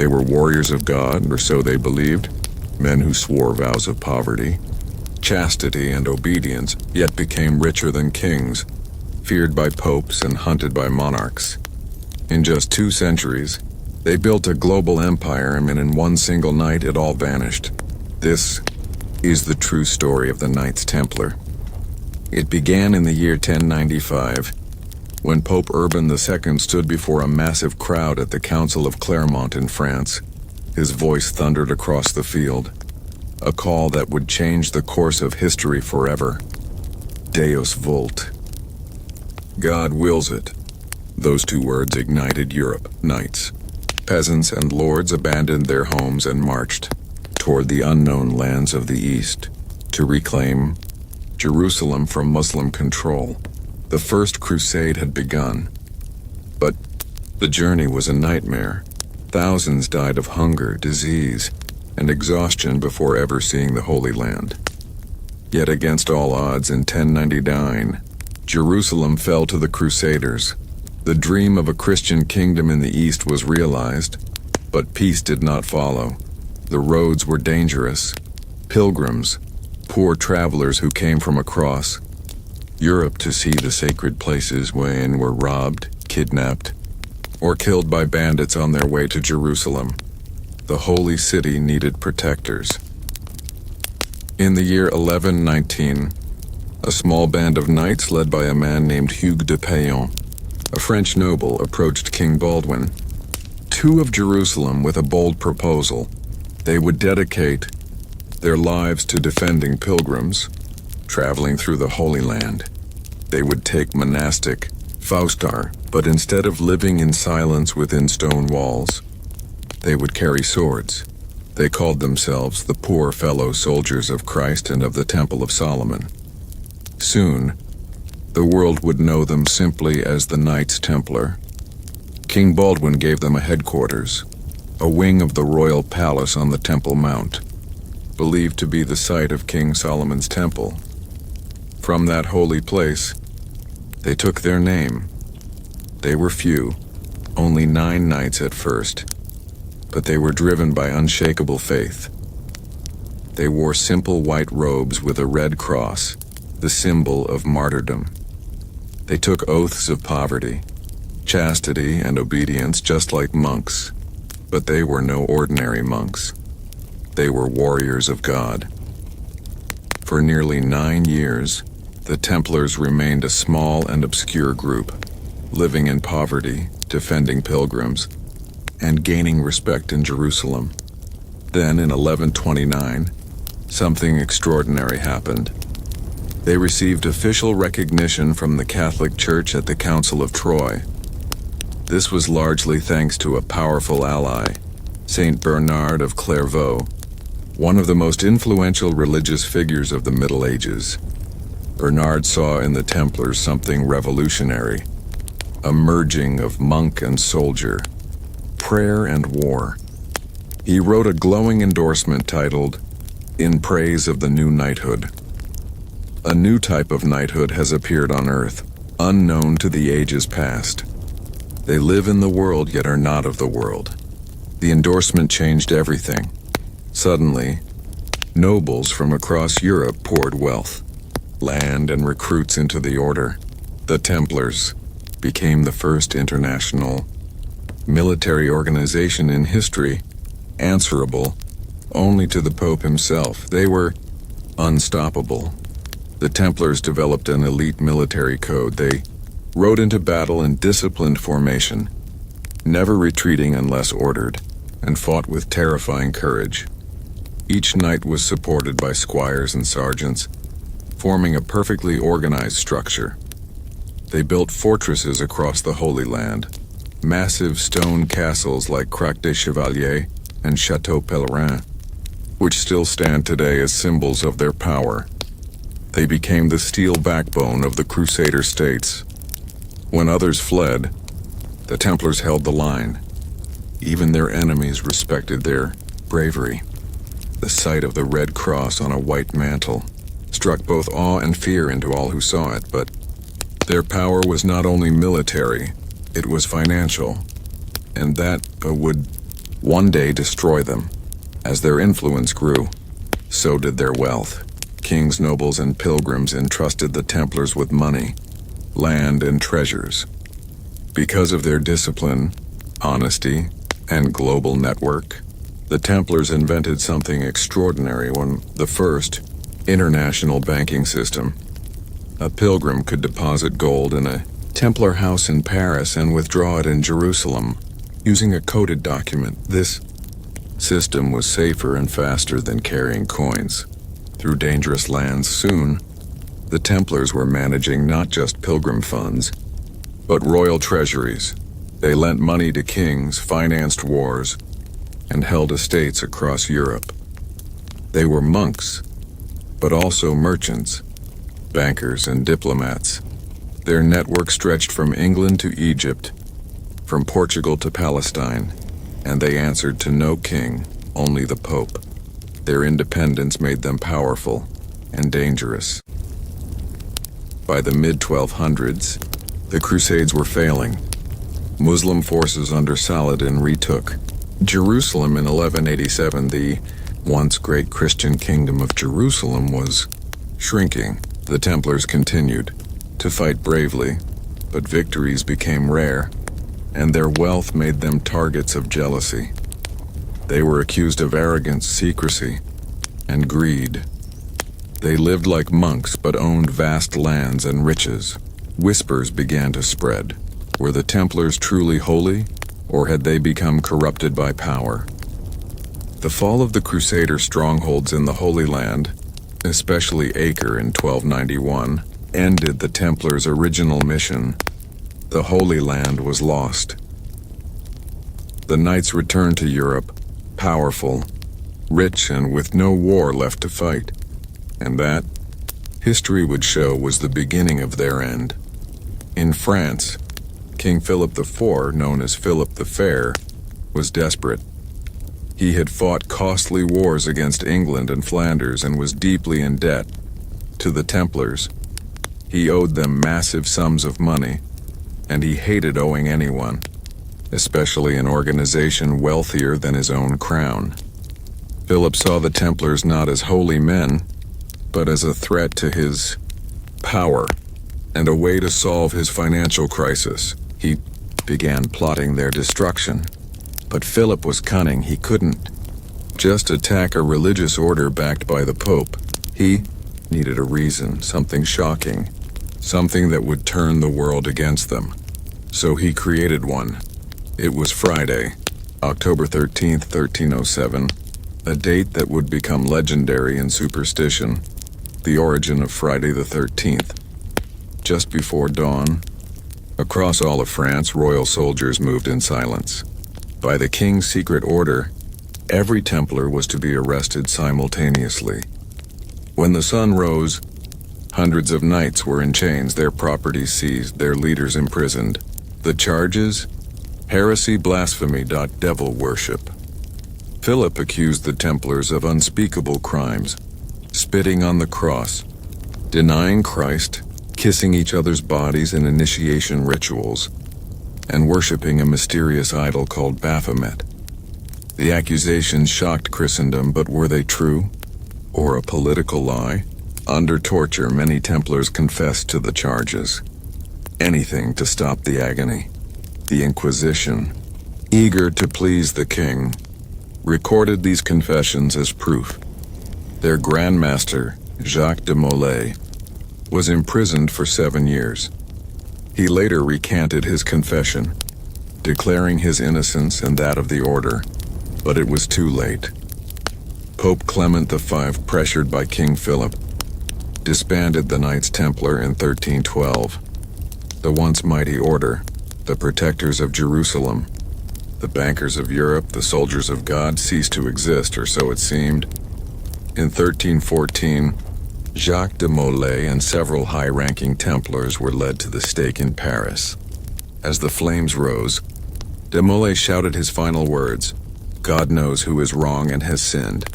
They were warriors of God, or so they believed, men who swore vows of poverty, chastity, and obedience, yet became richer than kings, feared by popes and hunted by monarchs. In just 2 centuries, they built a global empire, and in one single night it all vanished. This is the true story of the Knights Templar. It began in the year 1095, when Pope Urban II stood before a massive crowd at the Council of Clermont in France. His voice thundered across the field, a call that would change the course of history forever. Deus vult. God wills it. Those 2 words ignited Europe. Knights, peasants, and lords abandoned their homes and marched toward the unknown lands of the East to reclaim Jerusalem from Muslim control. The First Crusade had begun, but the journey was a nightmare. Thousands died of hunger, disease, and exhaustion before ever seeing the Holy Land. Yet against all odds, in 1099, Jerusalem fell to the Crusaders. The dream of a Christian kingdom in the East was realized, but peace did not follow. The roads were dangerous. Pilgrims, poor travelers who came from across Europe to see the sacred places were robbed, kidnapped, or killed by bandits on their way to Jerusalem. The holy city needed protectors. In the year 1119, a small band of knights led by a man named Hugues de Payon, a French noble, approached King Baldwin II of Jerusalem with a bold proposal. They would dedicate their lives to defending pilgrims traveling through the Holy Land. They would take monastic Faustar, but instead of living in silence within stone walls, they would carry swords. They called themselves the poor fellow soldiers of Christ and of the Temple of Solomon. Soon, the world would know them simply as the Knights Templar. King Baldwin gave them a headquarters, a wing of the royal palace on the Temple Mount, believed to be the site of King Solomon's temple. From that holy place, they took their name. They were few, only 9 knights at first, but they were driven by unshakable faith. They wore simple white robes with a red cross, the symbol of martyrdom. They took oaths of poverty, chastity, and obedience just like monks, but they were no ordinary monks. They were warriors of God. For nearly 9 years, the Templars remained a small and obscure group, living in poverty, defending pilgrims, and gaining respect in Jerusalem. Then, in 1129, something extraordinary happened. They received official recognition from the Catholic Church at the Council of Troy. This was largely thanks to a powerful ally, Saint Bernard of Clairvaux, one of the most influential religious figures of the Middle Ages. Bernard saw in the Templars something revolutionary, a merging of monk and soldier, prayer and war. He wrote a glowing endorsement titled, "In Praise of the New Knighthood." A new type of knighthood has appeared on earth, unknown to the ages past. They live in the world yet are not of the world. The endorsement changed everything. Suddenly, nobles from across Europe poured wealth, land, and recruits into the order. The Templars became the first international military organization in history, answerable only to the Pope himself. They were unstoppable. The Templars developed an elite military code. They rode into battle in disciplined formation, never retreating unless ordered, and fought with terrifying courage. Each knight was supported by squires and sergeants, forming a perfectly organized structure. They built fortresses across the Holy Land, massive stone castles like Crac des Chevaliers and Chateau Pèlerin, which still stand today as symbols of their power. They became the steel backbone of the Crusader states. When others fled, the Templars held the line. Even their enemies respected their bravery. The sight of the red cross on a white mantle struck both awe and fear into all who saw it, but their power was not only military, it was financial, and that would one day destroy them. As their influence grew, so did their wealth. Kings, nobles, and pilgrims entrusted the Templars with money, land, and treasures. Because of their discipline, honesty, and global network, the Templars invented something extraordinary when the first international banking system. A pilgrim could deposit gold in a Templar house in Paris and withdraw it in Jerusalem using a coded document. This system was safer and faster than carrying coins through dangerous lands. Soon, the Templars were managing not just pilgrim funds, but royal treasuries. They lent money to kings, financed wars, and held estates across Europe. They were monks, but also merchants, bankers, and diplomats. Their network stretched from England to Egypt, from Portugal to Palestine, and they answered to no king, only the Pope. Their independence made them powerful and dangerous. By the mid-1200s, the Crusades were failing. Muslim forces under Saladin retook Jerusalem in 1187. The once great Christian kingdom of Jerusalem was shrinking. The Templars continued to fight bravely, but victories became rare, and their wealth made them targets of jealousy. They were accused of arrogance, secrecy, and greed. They lived like monks but owned vast lands and riches. Whispers began to spread. Were the Templars truly holy, or had they become corrupted by power? The fall of the Crusader strongholds in the Holy Land, especially Acre in 1291, ended the Templars' original mission. The Holy Land was lost. The Knights returned to Europe, powerful, rich, and with no war left to fight. And that, history would show, was the beginning of their end. In France, King Philip IV, known as Philip the Fair, was desperate. He had fought costly wars against England and Flanders and was deeply in debt to the Templars. He owed them massive sums of money, and he hated owing anyone, especially an organization wealthier than his own crown. Philip saw the Templars not as holy men, but as a threat to his power and a way to solve his financial crisis. He began plotting their destruction. But Philip was cunning. He couldn't just attack a religious order backed by the Pope. He needed a reason, something shocking, something that would turn the world against them. So he created one. It was Friday, October 13th, 1307, a date that would become legendary in superstition, the origin of Friday the 13th. Just before dawn, across all of France, royal soldiers moved in silence. By the king's secret order, every Templar was to be arrested simultaneously. When the sun rose, hundreds of knights were in chains, their property seized, their leaders imprisoned. The charges? Heresy, blasphemy, devil worship. Philip accused the Templars of unspeakable crimes, spitting on the cross, denying Christ, kissing each other's bodies in initiation rituals, and worshipping a mysterious idol called Baphomet. The accusations shocked Christendom, but were they true? Or a political lie? Under torture, many Templars confessed to the charges. Anything to stop the agony. The Inquisition, eager to please the king, recorded these confessions as proof. Their Grand Master, Jacques de Molay, was imprisoned for 7 years. He later recanted his confession, declaring his innocence and that of the order, but it was too late. Pope Clement V, pressured by King Philip, disbanded the Knights Templar in 1312. The once mighty order, the protectors of Jerusalem, the bankers of Europe, the soldiers of God, ceased to exist, or so it seemed. In 1314, Jacques de Molay and several high-ranking Templars were led to the stake in Paris. As the flames rose, de Molay shouted his final words, "God knows who is wrong and has sinned.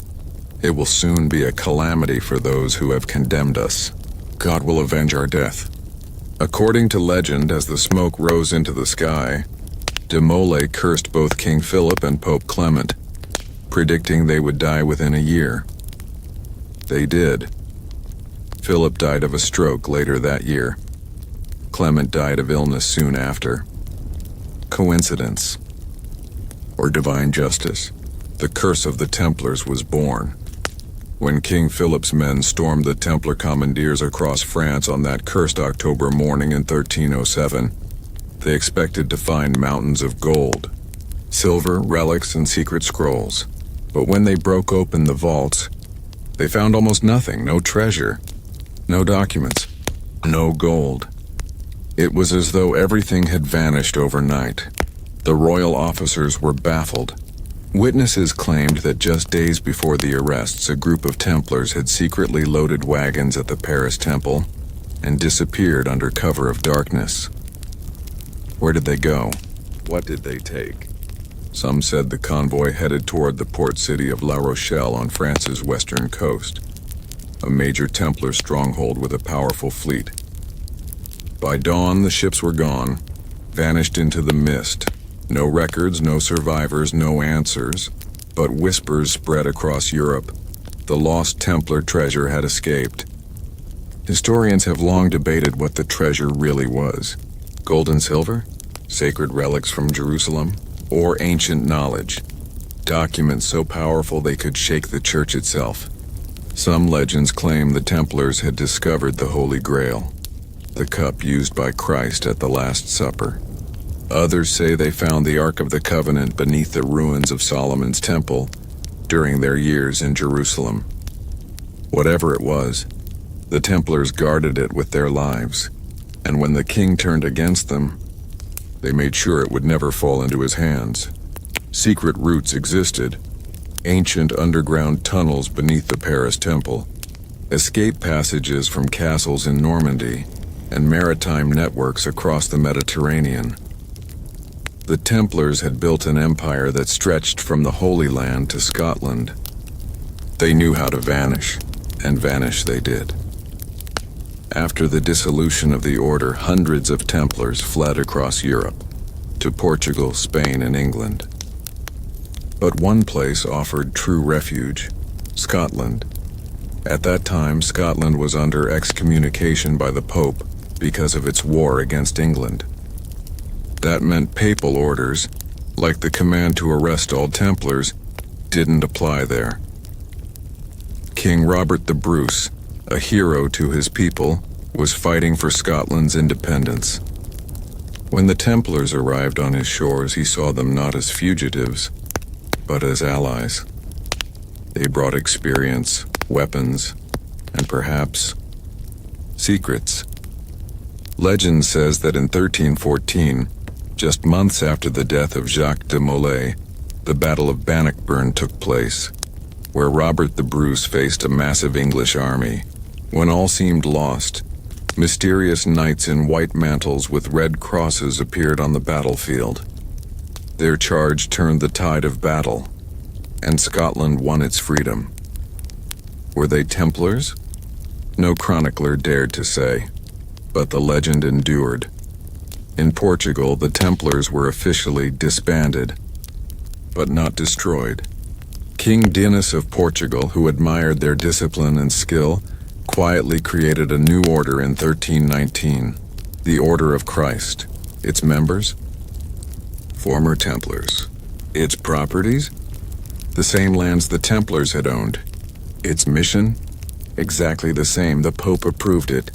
It will soon be a calamity for those who have condemned us. God will avenge our death." According to legend, as the smoke rose into the sky, de Molay cursed both King Philip and Pope Clement, predicting they would die within a year. They did. Philip died of a stroke later that year. Clement died of illness soon after. Coincidence? Or divine justice? The curse of the Templars was born. When King Philip's men stormed the Templar commandeers across France on that cursed October morning in 1307, they expected to find mountains of gold, silver, relics, and secret scrolls. But when they broke open the vaults, they found almost nothing, no treasure, no documents, no gold. It was as though everything had vanished overnight. The royal officers were baffled. Witnesses claimed that just days before the arrests, a group of Templars had secretly loaded wagons at the Paris Temple and disappeared under cover of darkness. Where did they go? What did they take? Some said the convoy headed toward the port city of La Rochelle on France's western coast, a major Templar stronghold with a powerful fleet. By dawn, the ships were gone, vanished into the mist. No records, no survivors, no answers, but whispers spread across Europe. The lost Templar treasure had escaped. Historians have long debated what the treasure really was. Gold and silver? Sacred relics from Jerusalem? Or ancient knowledge? Documents so powerful they could shake the church itself. Some legends claim the Templars had discovered the Holy Grail, the cup used by Christ at the Last Supper. Others say they found the Ark of the Covenant beneath the ruins of Solomon's Temple during their years in Jerusalem. Whatever it was, the Templars guarded it with their lives, and when the king turned against them, they made sure it would never fall into his hands. Secret routes existed, ancient underground tunnels beneath the Paris Temple, escape passages from castles in Normandy, and maritime networks across the Mediterranean. The Templars had built an empire that stretched from the Holy Land to Scotland. They knew how to vanish, and vanish they did. After the dissolution of the order, hundreds of Templars fled across Europe, to Portugal, Spain, and England. But one place offered true refuge: Scotland. At that time, Scotland was under excommunication by the Pope because of its war against England. That meant papal orders, like the command to arrest all Templars, didn't apply there. King Robert the Bruce, a hero to his people, was fighting for Scotland's independence. When the Templars arrived on his shores, he saw them not as fugitives, but as allies. They brought experience, weapons, and perhaps secrets. Legend says that in 1314, just months after the death of Jacques de Molay, the Battle of Bannockburn took place, where Robert the Bruce faced a massive English army. When all seemed lost, mysterious knights in white mantles with red crosses appeared on the battlefield. Their charge turned the tide of battle, and Scotland won its freedom. Were they Templars? No chronicler dared to say, but the legend endured. In Portugal, the Templars were officially disbanded, but not destroyed. King Dinis of Portugal, who admired their discipline and skill, quietly created a new order in 1319, the Order of Christ. Its members? Former Templars. Its properties? The same lands the Templars had owned. Its mission? Exactly the same. The Pope approved it,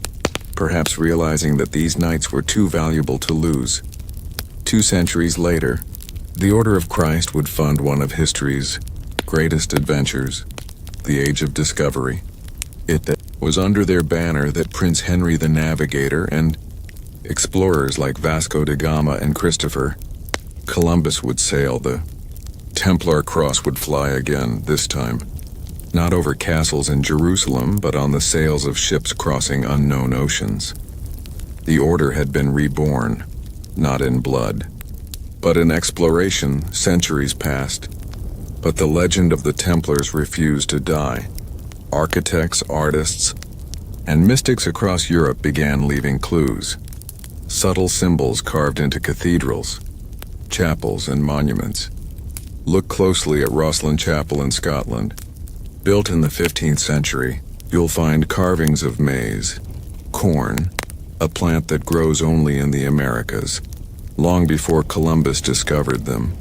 perhaps realizing that these knights were too valuable to lose. 2 centuries later, the Order of Christ would fund one of history's greatest adventures, the Age of Discovery. It was under their banner that Prince Henry the Navigator and explorers like Vasco da Gama and Christopher Columbus would sail. The Templar cross would fly again, this time not over castles in Jerusalem, but on the sails of ships crossing unknown oceans. The order had been reborn, not in blood, but in exploration. Centuries passed, but the legend of the Templars refused to die. Architects, artists, and mystics across Europe began leaving clues. Subtle symbols carved into cathedrals, chapels, and monuments. Look closely at Rosslyn Chapel in Scotland. Built in the 15th century, you'll find carvings of maize, corn, a plant that grows only in the Americas, long before Columbus discovered them.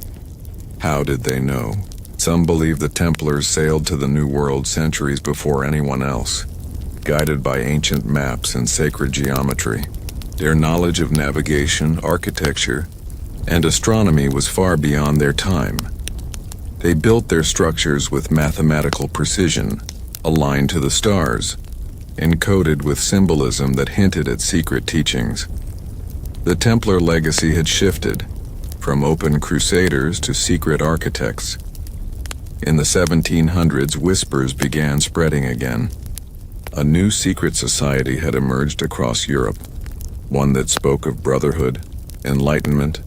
How did they know? Some believe the Templars sailed to the New World centuries before anyone else, guided by ancient maps and sacred geometry. Their knowledge of navigation, architecture, and astronomy was far beyond their time. They built their structures with mathematical precision, aligned to the stars, encoded with symbolism that hinted at secret teachings. The Templar legacy had shifted, from open crusaders to secret architects. In the 1700s, whispers began spreading again. A new secret society had emerged across Europe, one that spoke of brotherhood, enlightenment,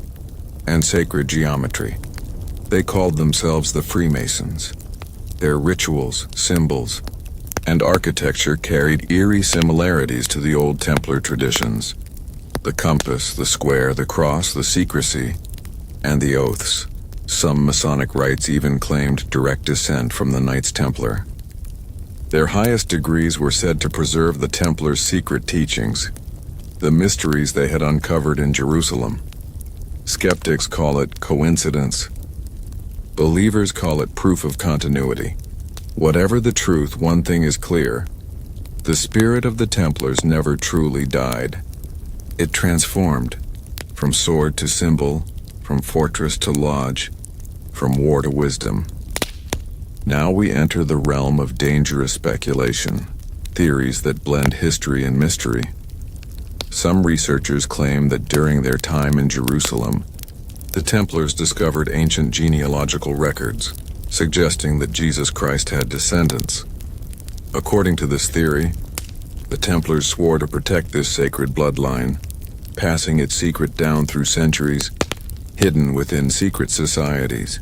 and sacred geometry. They called themselves the Freemasons. Their rituals, symbols, and architecture carried eerie similarities to the old Templar traditions. The compass, the square, the cross, the secrecy, and the oaths. Some Masonic rites even claimed direct descent from the Knights Templar. Their highest degrees were said to preserve the Templars' secret teachings, the mysteries they had uncovered in Jerusalem. Skeptics call it coincidence. Believers call it proof of continuity. Whatever the truth, one thing is clear. The spirit of the Templars never truly died. It transformed, from sword to symbol, from fortress to lodge, from war to wisdom. Now we enter the realm of dangerous speculation, theories that blend history and mystery. Some researchers claim that during their time in Jerusalem, the Templars discovered ancient genealogical records, suggesting that Jesus Christ had descendants. According to this theory, the Templars swore to protect this sacred bloodline, passing its secret down through centuries, hidden within secret societies.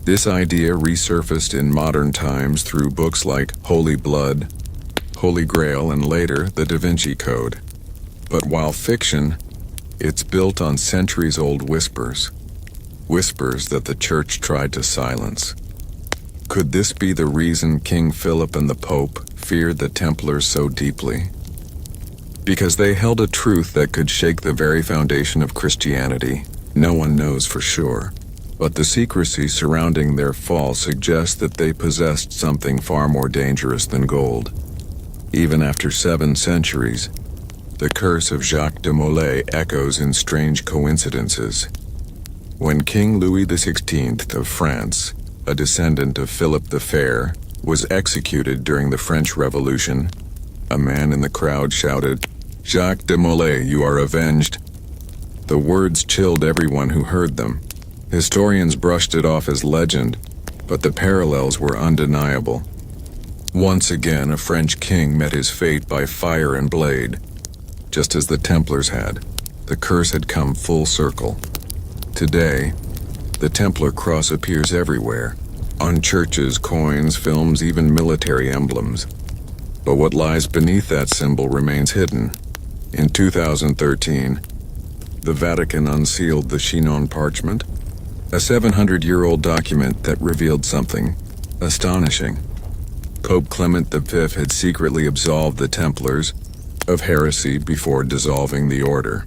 This idea resurfaced in modern times through books like Holy Blood, Holy Grail, and later the Da Vinci Code. But while fiction, it's built on centuries-old whispers that the Church tried to silence. Could this be the reason King Philip and the Pope feared the Templars so deeply? Because they held a truth that could shake the very foundation of Christianity. No one knows for sure, but the secrecy surrounding their fall suggests that they possessed something far more dangerous than gold. Even after 7 centuries, the curse of Jacques de Molay echoes in strange coincidences. When King Louis XVI of France, a descendant of Philip the Fair, was executed during the French Revolution, a man in the crowd shouted, "Jacques de Molay, you are avenged." The words chilled everyone who heard them. Historians brushed it off as legend, but the parallels were undeniable. Once again, a French king met his fate by fire and blade. Just as the Templars had, the curse had come full circle. Today, the Templar cross appears everywhere, on churches, coins, films, even military emblems. But what lies beneath that symbol remains hidden. In 2013, the Vatican unsealed the Chinon parchment, a 700-year-old document that revealed something astonishing. Pope Clement V had secretly absolved the Templars of heresy before dissolving the order.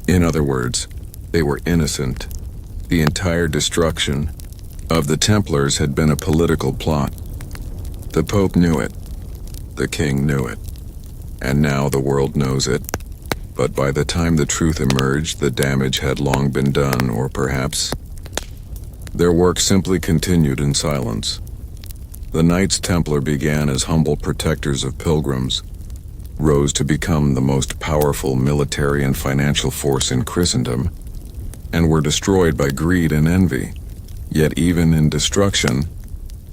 In other words, they were innocent. The entire destruction of the Templars had been a political plot. The Pope knew it. The King knew it. And now the world knows it. But by the time the truth emerged, the damage had long been done, or perhaps their work simply continued in silence. The Knights Templar began as humble protectors of pilgrims, rose to become the most powerful military and financial force in Christendom, and were destroyed by greed and envy. Yet even in destruction,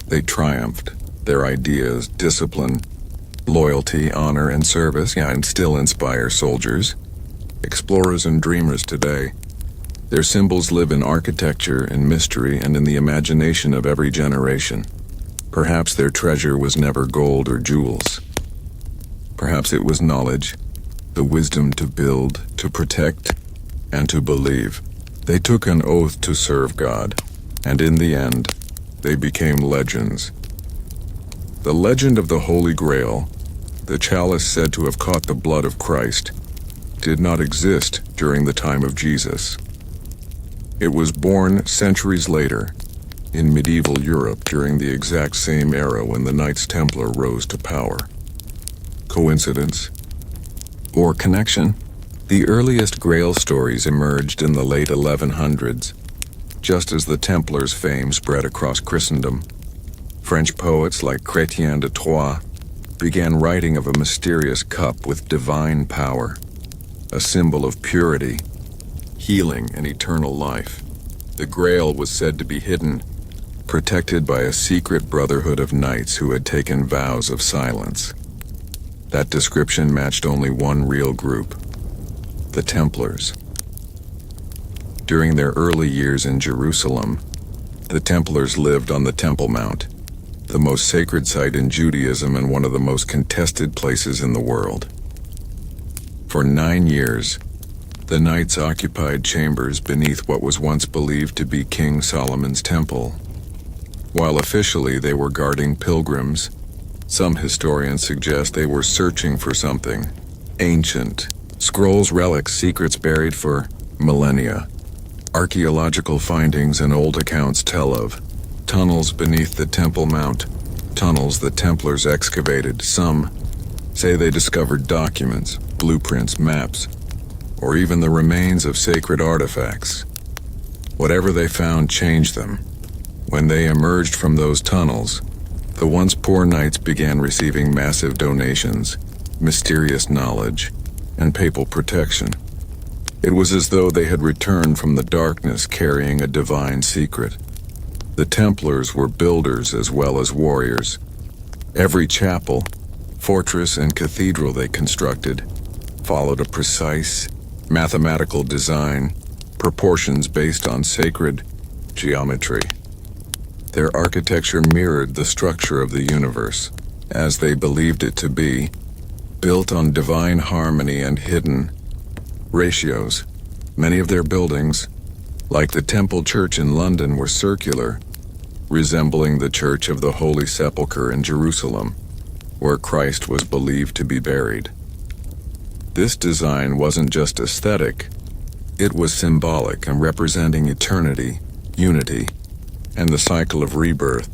they triumphed. Their ideas, discipline, loyalty, honor, and service, and still inspire soldiers, explorers, and dreamers today. Their symbols live in architecture, in mystery, and in the imagination of every generation. Perhaps their treasure was never gold or jewels. Perhaps it was knowledge, the wisdom to build, to protect, and to believe. They took an oath to serve God, and in the end, they became legends. The legend of the Holy Grail, the chalice said to have caught the blood of Christ, did not exist during the time of Jesus. It was born centuries later, in medieval Europe during the exact same era when the Knights Templar rose to power. Coincidence? Or connection? The earliest Grail stories emerged in the late 1100s, just as the Templars' fame spread across Christendom. French poets like Chrétien de Troyes began writing of a mysterious cup with divine power, a symbol of purity, healing, and eternal life. The Grail was said to be hidden, protected by a secret brotherhood of knights who had taken vows of silence. That description matched only one real group: the Templars. During their early years in Jerusalem, the Templars lived on the Temple Mount, the most sacred site in Judaism and one of the most contested places in the world. For 9 years, the knights occupied chambers beneath what was once believed to be King Solomon's temple. While officially they were guarding pilgrims, some historians suggest they were searching for something ancient, scrolls, relics, secrets buried for millennia. Archaeological findings and old accounts tell of tunnels beneath the Temple Mount, tunnels the Templars excavated. Some say they discovered documents, blueprints, maps, or even the remains of sacred artifacts. Whatever they found changed them. When they emerged from those tunnels, the once poor knights began receiving massive donations, mysterious knowledge, and papal protection. It was as though they had returned from the darkness carrying a divine secret. The Templars were builders as well as warriors. Every chapel, fortress, and cathedral they constructed followed a precise, mathematical design, proportions based on sacred geometry. Their architecture mirrored the structure of the universe, as they believed it to be, built on divine harmony and hidden ratios. Many of their buildings, like the Temple Church in London, were circular, resembling the Church of the Holy Sepulchre in Jerusalem, where Christ was believed to be buried. This design wasn't just aesthetic, it was symbolic and representing eternity, unity, and the cycle of rebirth.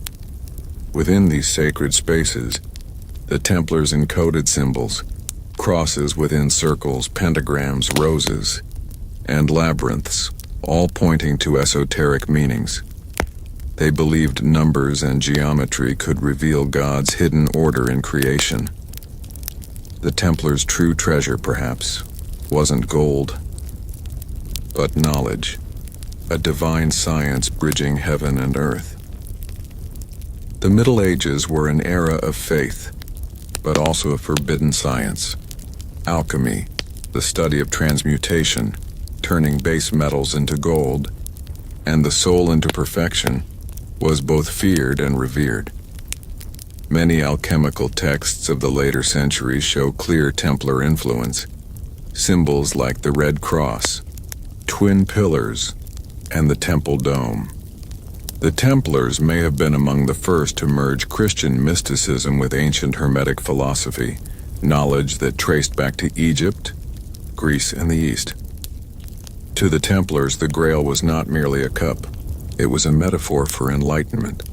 Within these sacred spaces, the Templars encoded symbols, crosses within circles, pentagrams, roses, and labyrinths, all pointing to esoteric meanings. They believed numbers and geometry could reveal God's hidden order in creation. The Templars' true treasure, perhaps, wasn't gold, but knowledge, a divine science bridging heaven and earth. The Middle Ages were an era of faith, but also of forbidden science. Alchemy, the study of transmutation, turning base metals into gold, and the soul into perfection, was both feared and revered. Many alchemical texts of the later centuries show clear Templar influence. Symbols like the Red Cross, twin pillars, and the Temple Dome. The Templars may have been among the first to merge Christian mysticism with ancient Hermetic philosophy, knowledge that traced back to Egypt, Greece, and the East. To the Templars, the Grail was not merely a cup. It was a metaphor for enlightenment,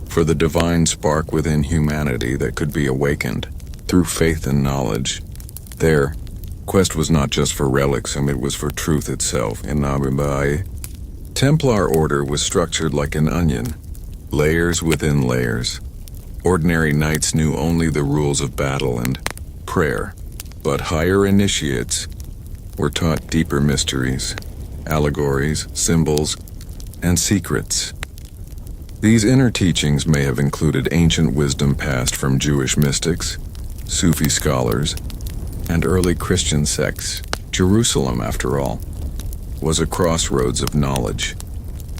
for the divine spark within humanity that could be awakened through faith and knowledge. Their quest was not just for relics, it was for truth itself. In Nabubai, Templar order was structured like an onion, layers within layers. Ordinary knights knew only the rules of battle and prayer, but higher initiates were taught deeper mysteries, allegories, symbols, and secrets. These inner teachings may have included ancient wisdom passed from Jewish mystics, Sufi scholars, and early Christian sects. Jerusalem, after all, was a crossroads of knowledge,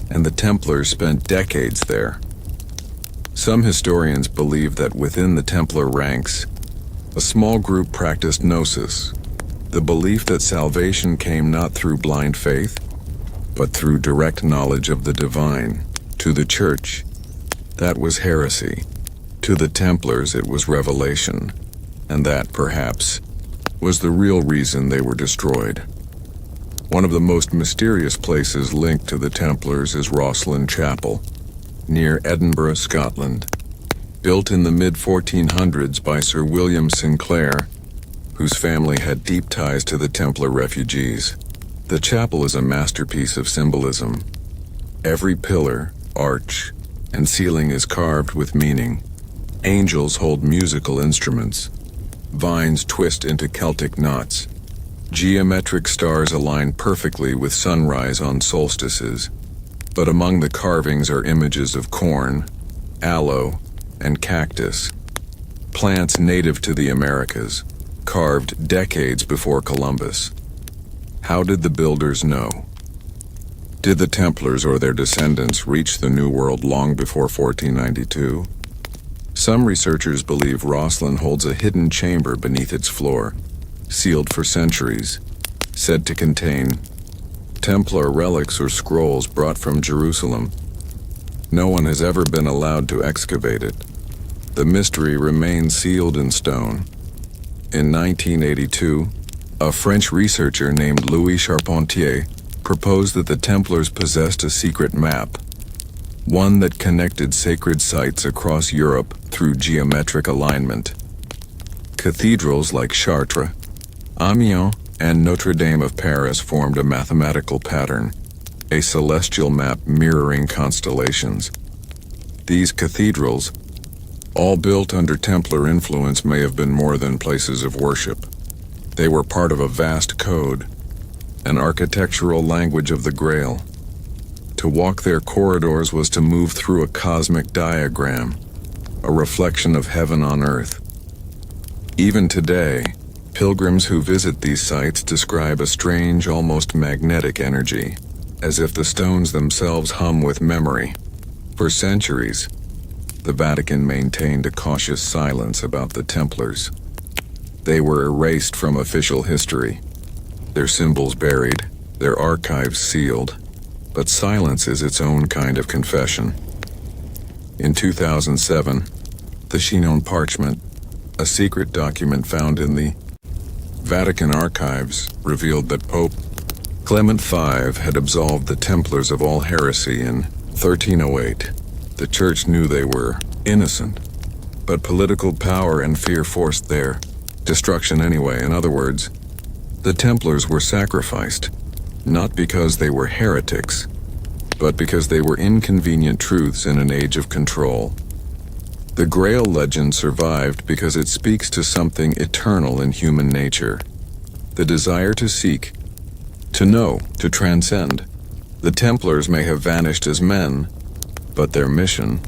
and the Templars spent decades there. Some historians believe that within the Templar ranks, a small group practiced gnosis, the belief that salvation came not through blind faith, but through direct knowledge of the divine. To the Church, that was heresy. To the Templars, it was revelation, and that, perhaps, was the real reason they were destroyed. One of the most mysterious places linked to the Templars is Rosslyn Chapel, near Edinburgh, Scotland. Built in the mid-1400s by Sir William Sinclair, whose family had deep ties to the Templar refugees. The chapel is a masterpiece of symbolism. Every pillar, arch, and ceiling is carved with meaning. Angels hold musical instruments. Vines twist into Celtic knots. Geometric stars align perfectly with sunrise on solstices. But among the carvings are images of corn, aloe, and cactus. Plants native to the Americas, carved decades before Columbus. How did the builders know? Did the Templars or their descendants reach the New World long before 1492? Some researchers believe Rosslyn holds a hidden chamber beneath its floor, sealed for centuries, said to contain Templar relics or scrolls brought from Jerusalem. No one has ever been allowed to excavate it. The mystery remains sealed in stone. In 1982, a French researcher named Louis Charpentier proposed that the Templars possessed a secret map, one that connected sacred sites across Europe through geometric alignment. Cathedrals like Chartres, Amiens, and Notre Dame of Paris formed a mathematical pattern, a celestial map mirroring constellations. These cathedrals, all built under Templar influence, may have been more than places of worship. They were part of a vast code, an architectural language of the Grail. To walk their corridors was to move through a cosmic diagram, a reflection of heaven on earth. Even today, pilgrims who visit these sites describe a strange, almost magnetic energy, as if the stones themselves hum with memory. For centuries, the Vatican maintained a cautious silence about the Templars. They were erased from official history, their symbols buried, their archives sealed, but silence is its own kind of confession. In 2007, the Chinon Parchment, a secret document found in the Vatican archives, revealed that Pope Clement V had absolved the Templars of all heresy in 1308. The Church knew they were innocent, but political power and fear forced their destruction anyway. In other words, the Templars were sacrificed, not because they were heretics, but because they were inconvenient truths in an age of control. The Grail legend survived because it speaks to something eternal in human nature, the desire to seek, to know, to transcend. The Templars may have vanished as men, but their mission,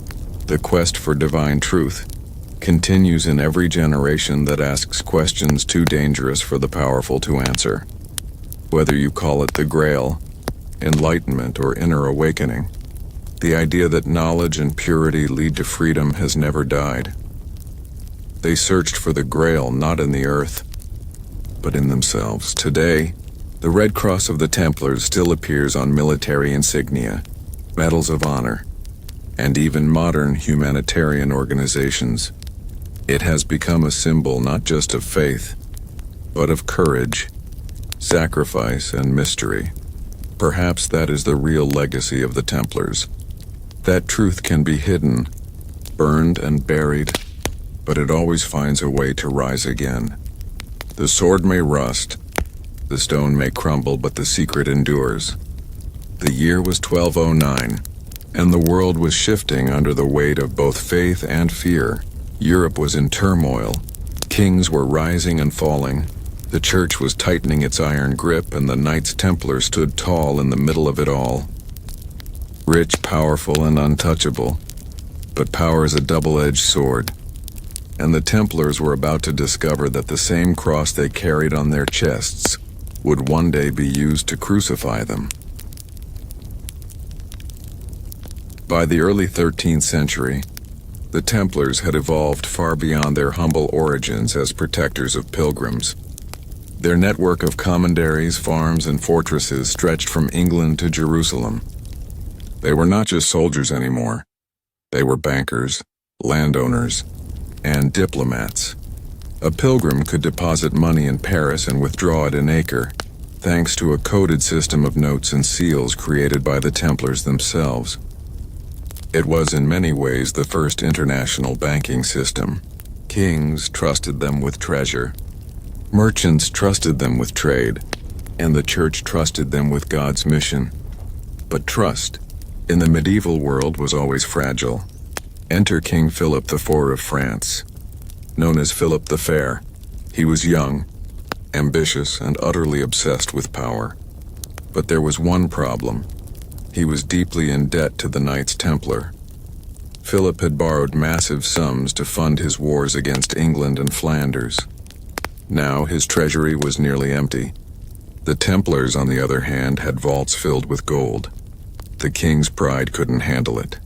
the quest for divine truth, continues in every generation that asks questions too dangerous for the powerful to answer. Whether you call it the Grail, enlightenment, or inner awakening, the idea that knowledge and purity lead to freedom has never died. They searched for the Grail not in the earth, but in themselves. Today, the Red Cross of the Templars still appears on military insignia, medals of honor, and even modern humanitarian organizations. It has become a symbol not just of faith, but of courage, sacrifice, and mystery. Perhaps that is the real legacy of the Templars. That truth can be hidden, burned and buried, but it always finds a way to rise again. The sword may rust, the stone may crumble, but the secret endures. The year was 1209, and the world was shifting under the weight of both faith and fear. Europe was in turmoil. Kings were rising and falling. The Church was tightening its iron grip, and the Knights Templar stood tall in the middle of it all. Rich, powerful, and untouchable. But power is a double-edged sword, and the Templars were about to discover that the same cross they carried on their chests would one day be used to crucify them. By the early 13th century, the Templars had evolved far beyond their humble origins as protectors of pilgrims. Their network of commanderies, farms, and fortresses stretched from England to Jerusalem. They were not just soldiers anymore. They were bankers, landowners, and diplomats. A pilgrim could deposit money in Paris and withdraw it in Acre, thanks to a coded system of notes and seals created by the Templars themselves. It was in many ways the first international banking system. Kings trusted them with treasure. Merchants trusted them with trade, and the church trusted them with God's mission. But trust, in the medieval world, was always fragile. Enter King Philip IV of France, known as Philip the Fair. He was young, ambitious, and utterly obsessed with power. But there was one problem. He was deeply in debt to the Knights Templar. Philip had borrowed massive sums to fund his wars against England and Flanders. Now his treasury was nearly empty. The Templars, on the other hand, had vaults filled with gold. The king's pride couldn't handle it.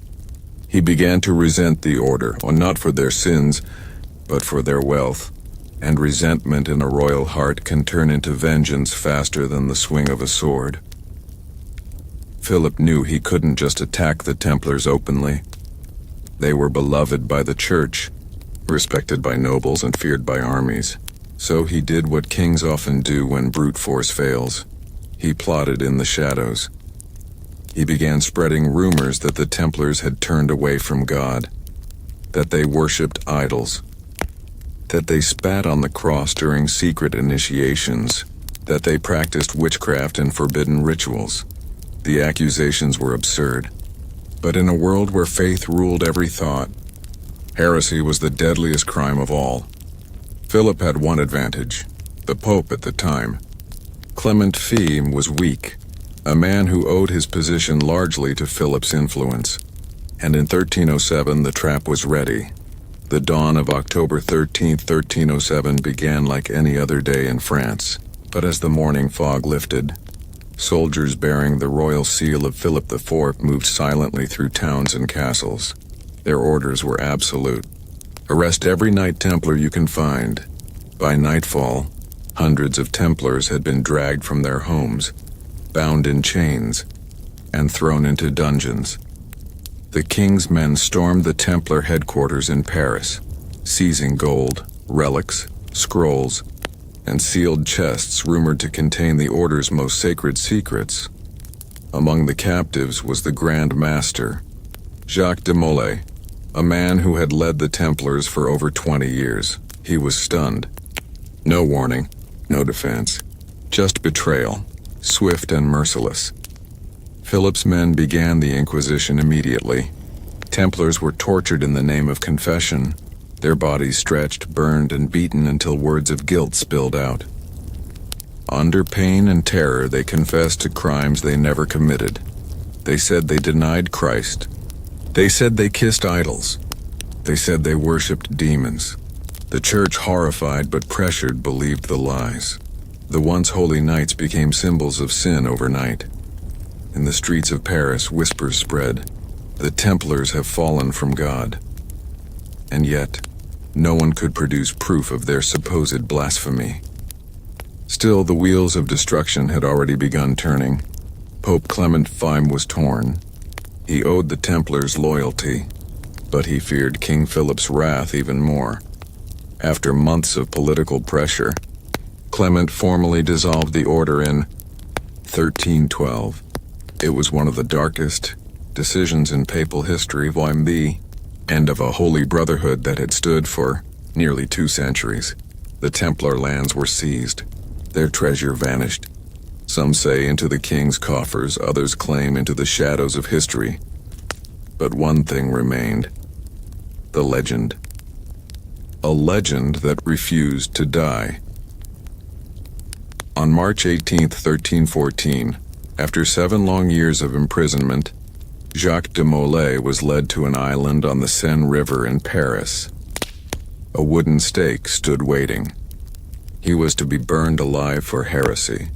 He began to resent the order, not for their sins, but for their wealth. And resentment in a royal heart can turn into vengeance faster than the swing of a sword. Philip knew he couldn't just attack the Templars openly. They were beloved by the church, respected by nobles, and feared by armies. So he did what kings often do when brute force fails. He plotted in the shadows. He began spreading rumors that the Templars had turned away from God, that they worshipped idols, that they spat on the cross during secret initiations, that they practiced witchcraft and forbidden rituals. The accusations were absurd. But in a world where faith ruled every thought, heresy was the deadliest crime of all. Philip had one advantage: the Pope at the time. Clement V was weak, a man who owed his position largely to Philip's influence. And in 1307 the trap was ready. The dawn of October 13, 1307 began like any other day in France. But as the morning fog lifted, soldiers bearing the royal seal of Philip IV moved silently through towns and castles. Their orders were absolute. Arrest every Knight Templar you can find. By nightfall, hundreds of Templars had been dragged from their homes, bound in chains, and thrown into dungeons. The king's men stormed the Templar headquarters in Paris, seizing gold, relics, scrolls, and sealed chests rumored to contain the order's most sacred secrets. Among the captives was the Grand Master, Jacques de Molay, a man who had led the Templars for over 20 years. He was stunned. No warning, no defense, just betrayal, swift and merciless. Philip's men began the Inquisition immediately. Templars were tortured in the name of confession, their bodies stretched, burned, and beaten until words of guilt spilled out. Under pain and terror, they confessed to crimes they never committed. They said they denied Christ. They said they kissed idols. They said they worshipped demons. The church, horrified but pressured, believed the lies. The once holy knights became symbols of sin overnight. In the streets of Paris, whispers spread. The Templars have fallen from God. And yet, no one could produce proof of their supposed blasphemy. Still, the wheels of destruction had already begun turning. Pope Clement V was torn. He owed the Templars loyalty, but he feared King Philip's wrath even more. After months of political pressure, Clement formally dissolved the order in 1312. It was one of the darkest decisions in papal history, while the end of a holy brotherhood that had stood for nearly 2 centuries. The Templar lands were seized. Their treasure vanished. Some say into the king's coffers, others claim into the shadows of history. But one thing remained: the legend. A legend that refused to die. On March 18, 1314, after 7 long years of imprisonment, Jacques de Molay was led to an island on the Seine River in Paris. A wooden stake stood waiting. He was to be burned alive for heresy.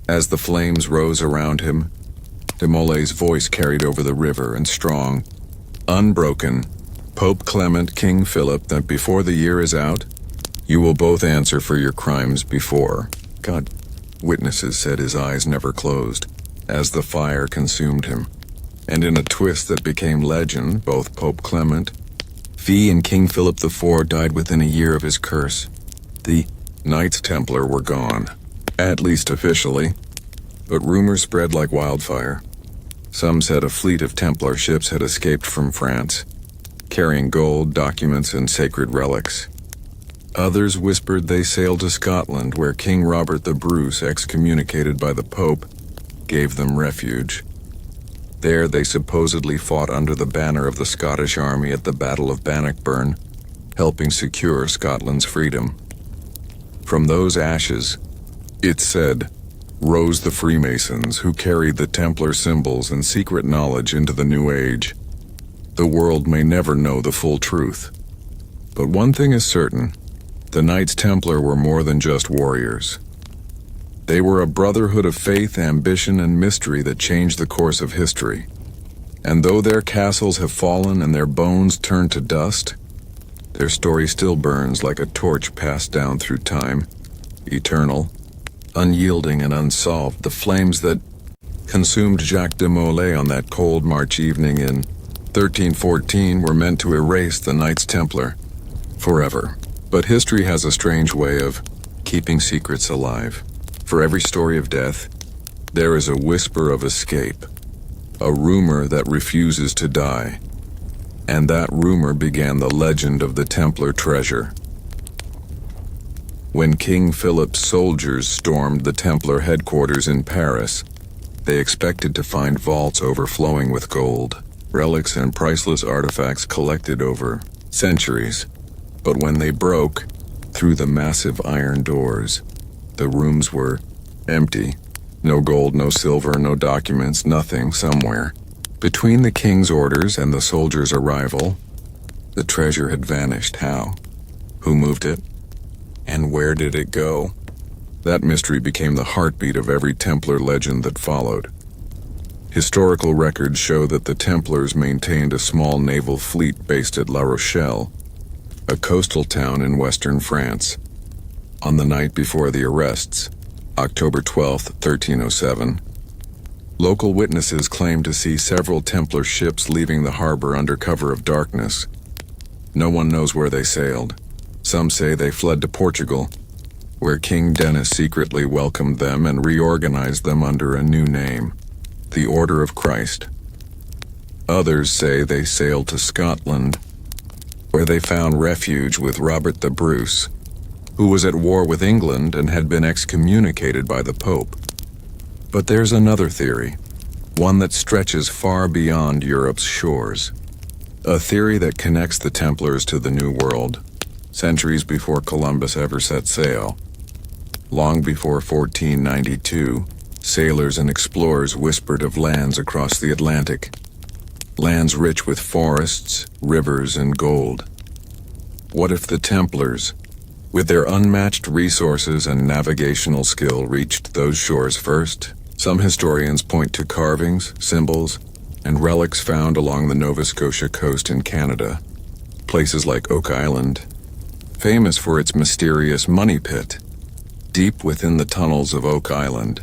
As the flames rose around him, de Molay's voice carried over the river, and strong, unbroken, Pope Clement, King Philip, that before the year is out, You will both answer for your crimes before God. Witnesses said his eyes never closed, as the fire consumed him. And in a twist that became legend, both Pope Clement V and King Philip IV died within a year of his curse. The Knights Templar were gone, at least officially, but rumors spread like wildfire. Some said a fleet of Templar ships had escaped from France, carrying gold, documents, and sacred relics. Others whispered they sailed to Scotland, where King Robert the Bruce, excommunicated by the Pope, gave them refuge. There they supposedly fought under the banner of the Scottish army at the Battle of Bannockburn, helping secure Scotland's freedom. From those ashes, it said, rose the Freemasons who carried the Templar symbols and secret knowledge into the New Age. The world may never know the full truth. But one thing is certain, the Knights Templar were more than just warriors. They were a brotherhood of faith, ambition, and mystery that changed the course of history. And though their castles have fallen and their bones turned to dust, their story still burns like a torch passed down through time, eternal, unyielding and unsolved. The flames that consumed Jacques de Molay on that cold March evening in 1314 were meant to erase the Knights Templar forever. But history has a strange way of keeping secrets alive. For every story of death, there is a whisper of escape, a rumor that refuses to die. And that rumor began the legend of the Templar treasure. When King Philip's soldiers stormed the Templar headquarters in Paris, they expected to find vaults overflowing with gold, relics, and priceless artifacts collected over centuries. But when they broke through the massive iron doors, the rooms were empty. No gold, no silver, no documents, nothing somewhere. Between the king's orders and the soldiers' arrival, the treasure had vanished. How? Who moved it? And where did it go? That mystery became the heartbeat of every Templar legend that followed. Historical records show that the Templars maintained a small naval fleet based at La Rochelle, a coastal town in western France. On the night before the arrests, October 12, 1307, local witnesses claimed to see several Templar ships leaving the harbor under cover of darkness. No one knows where they sailed. Some say they fled to Portugal, where King Denis secretly welcomed them and reorganized them under a new name, the Order of Christ. Others say they sailed to Scotland, where they found refuge with Robert the Bruce, who was at war with England and had been excommunicated by the Pope. But there's another theory, one that stretches far beyond Europe's shores. A theory that connects the Templars to the New World, centuries before Columbus ever set sail. Long before 1492, sailors and explorers whispered of lands across the Atlantic, lands rich with forests, rivers, and gold. What if the Templars, with their unmatched resources and navigational skill, reached those shores first? Some historians point to carvings, symbols, and relics found along the Nova Scotia coast in Canada. Places like Oak Island, famous for its mysterious money pit, deep within the tunnels of Oak Island.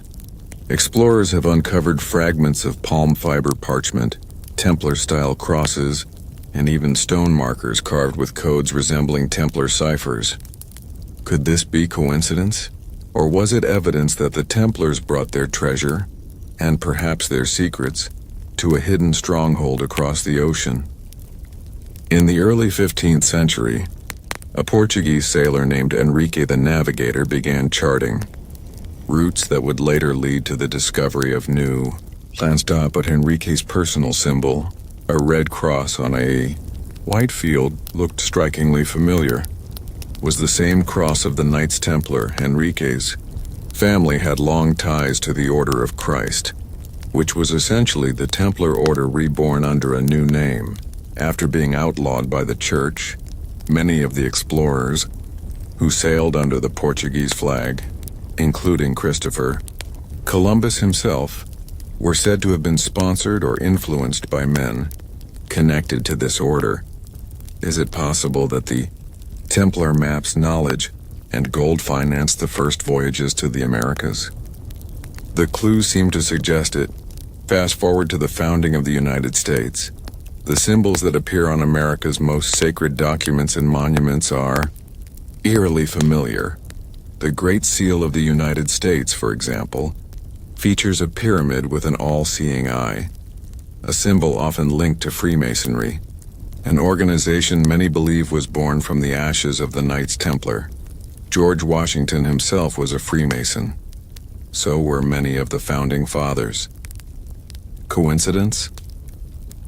Explorers have uncovered fragments of palm fiber parchment, Templar-style crosses, and even stone markers carved with codes resembling Templar ciphers. Could this be coincidence? Or was it evidence that the Templars brought their treasure, and perhaps their secrets, to a hidden stronghold across the ocean? In the early 15th century, a Portuguese sailor named Enrique the Navigator began charting routes that would later lead to the discovery of new lands. But Enrique's personal symbol, a red cross on a white field, looked strikingly familiar. Was the same cross of the Knights Templar. Enrique's family had long ties to the Order of Christ, which was essentially the Templar order reborn under a new name. After being outlawed by the church, many of the explorers who sailed under the Portuguese flag, including Christopher Columbus himself, were said to have been sponsored or influenced by men connected to this order. Is it possible that the Templar maps knowledge, and gold financed the first voyages to the Americas. The clues seem to suggest it. Fast forward to the founding of the United States. The symbols that appear on America's most sacred documents and monuments are eerily familiar. The Great Seal of the United States, for example, features a pyramid with an all-seeing eye, a symbol often linked to Freemasonry, an organization many believe was born from the ashes of the Knights Templar. George Washington himself was a Freemason. So were many of the founding fathers. Coincidence?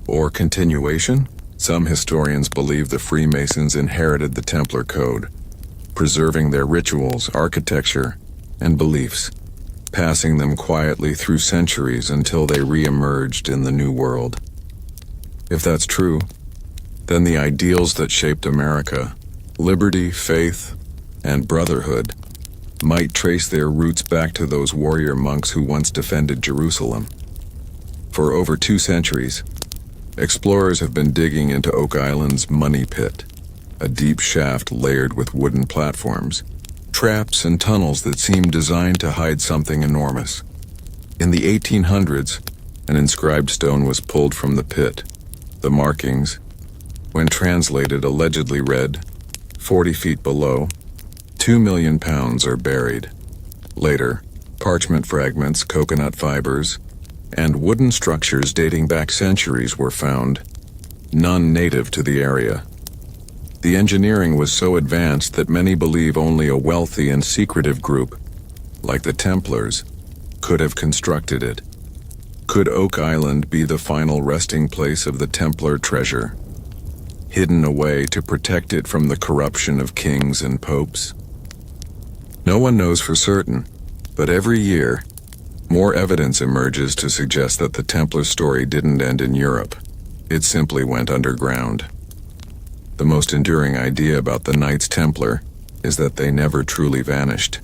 Or continuation? Some historians believe the Freemasons inherited the Templar Code, preserving their rituals, architecture, and beliefs, passing them quietly through centuries until they re-emerged in the New World. If that's true, then the ideals that shaped America, liberty, faith, and brotherhood, might trace their roots back to those warrior monks who once defended Jerusalem. For over 2 centuries, explorers have been digging into Oak Island's Money Pit, a deep shaft layered with wooden platforms, traps and tunnels that seem designed to hide something enormous. In the 1800s, an inscribed stone was pulled from the pit. The markings, when translated, allegedly read, 40 feet below, 2 million pounds are buried. Later, parchment fragments, coconut fibers, and wooden structures dating back centuries were found, none native to the area. The engineering was so advanced that many believe only a wealthy and secretive group, like the Templars, could have constructed it. Could Oak Island be the final resting place of the Templar treasure, hidden away to protect it from the corruption of kings and popes? No one knows for certain, but every year, more evidence emerges to suggest that the Templar story didn't end in Europe. It simply went underground. The most enduring idea about the Knights Templar is that they never truly vanished.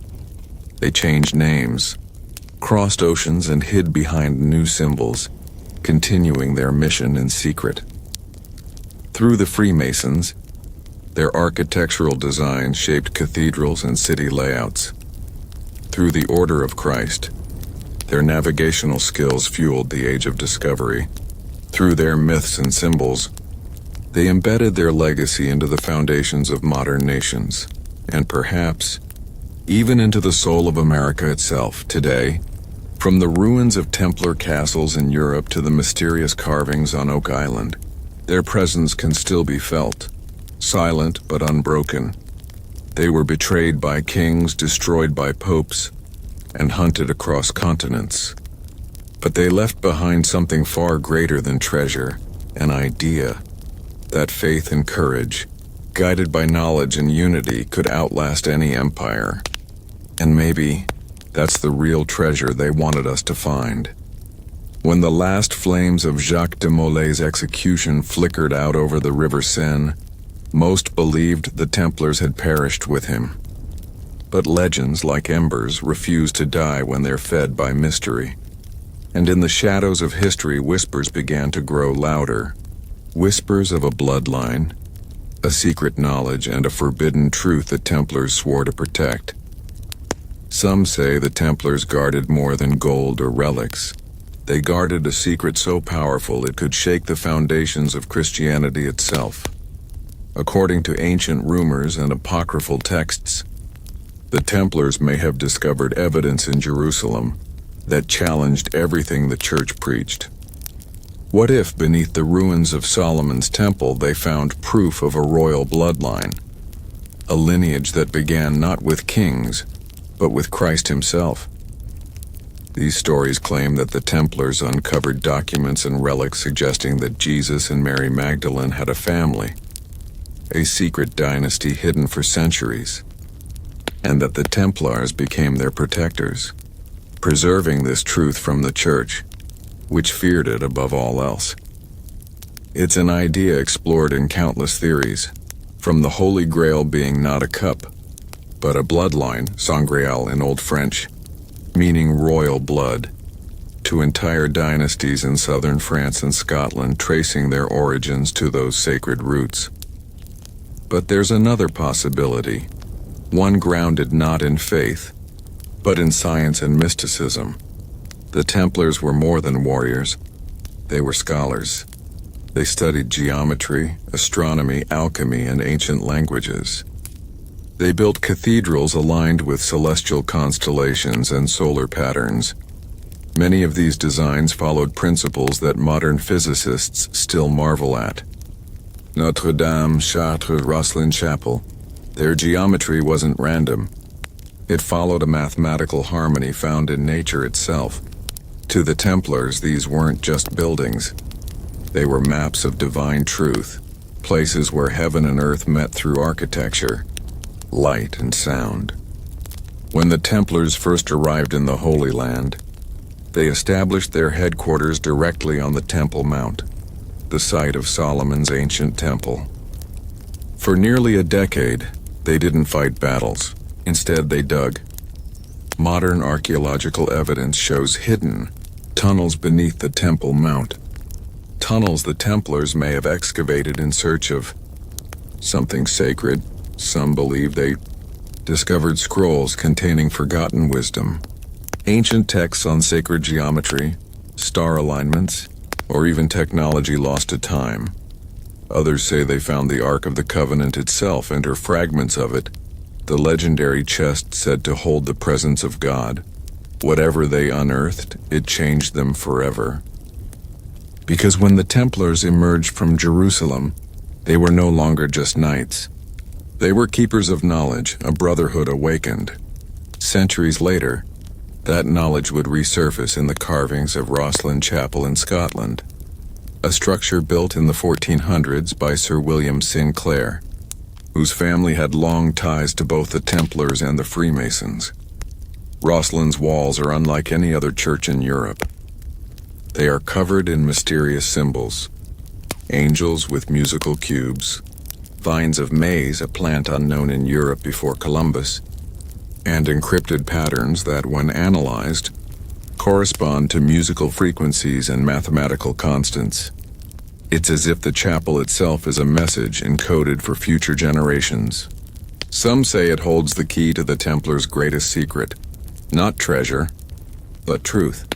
They changed names, crossed oceans, and hid behind new symbols, continuing their mission in secret. Through the Freemasons, their architectural design shaped cathedrals and city layouts. Through the Order of Christ, their navigational skills fueled the Age of Discovery. Through their myths and symbols, they embedded their legacy into the foundations of modern nations, and perhaps even into the soul of America itself today. From the ruins of Templar castles in Europe to the mysterious carvings on Oak Island, their presence can still be felt, silent but unbroken. They were betrayed by kings, destroyed by popes, and hunted across continents. But they left behind something far greater than treasure, an idea that faith and courage, guided by knowledge and unity, could outlast any empire. And maybe that's the real treasure they wanted us to find. When the last flames of Jacques de Molay's execution flickered out over the River Seine, most believed the Templars had perished with him. But legends, like embers, refuse to die when they're fed by mystery. And in the shadows of history, whispers began to grow louder. Whispers of a bloodline, a secret knowledge, and a forbidden truth the Templars swore to protect. Some say the Templars guarded more than gold or relics. They guarded a secret so powerful it could shake the foundations of Christianity itself. According to ancient rumors and apocryphal texts, the Templars may have discovered evidence in Jerusalem that challenged everything the Church preached. What if, beneath the ruins of Solomon's temple, they found proof of a royal bloodline, a lineage that began not with kings, but with Christ himself? These stories claim that the Templars uncovered documents and relics suggesting that Jesus and Mary Magdalene had a family, a secret dynasty hidden for centuries, and that the Templars became their protectors, preserving this truth from the Church, which feared it above all else. It's an idea explored in countless theories, from the Holy Grail being not a cup, but a bloodline, sangreal in Old French, meaning royal blood, to entire dynasties in southern France and Scotland tracing their origins to those sacred roots. But there's another possibility, one grounded not in faith, but in science and mysticism. The Templars were more than warriors. They were scholars. They studied geometry, astronomy, alchemy, and ancient languages. They built cathedrals aligned with celestial constellations and solar patterns. Many of these designs followed principles that modern physicists still marvel at. Notre Dame, Chartres, Rosslyn Chapel. Their geometry wasn't random. It followed a mathematical harmony found in nature itself. To the Templars, these weren't just buildings. They were maps of divine truth, places where heaven and earth met through architecture, light and sound. When the Templars first arrived in the Holy Land, they established their headquarters directly on the Temple Mount, the site of Solomon's ancient temple. For nearly a decade, they didn't fight battles. Instead, they dug. Modern archaeological evidence shows hidden tunnels beneath the Temple Mount. Tunnels the Templars may have excavated in search of something sacred. Some believe they discovered scrolls containing forgotten wisdom, ancient texts on sacred geometry, star alignments, or even technology lost to time. Others say they found the Ark of the Covenant itself and or fragments of it, the legendary chest said to hold the presence of God. Whatever they unearthed, it changed them forever. Because when the Templars emerged from Jerusalem, they were no longer just knights. They were keepers of knowledge, a brotherhood awakened. Centuries later, that knowledge would resurface in the carvings of Rosslyn Chapel in Scotland, a structure built in the 1400s by Sir William Sinclair, whose family had long ties to both the Templars and the Freemasons. Rosslyn's walls are unlike any other church in Europe. They are covered in mysterious symbols, angels with musical cubes, vines of maize, a plant unknown in Europe before Columbus, and encrypted patterns that, when analyzed, correspond to musical frequencies and mathematical constants. It's as if the chapel itself is a message encoded for future generations. Some say it holds the key to the Templars' greatest secret, not treasure, but truth.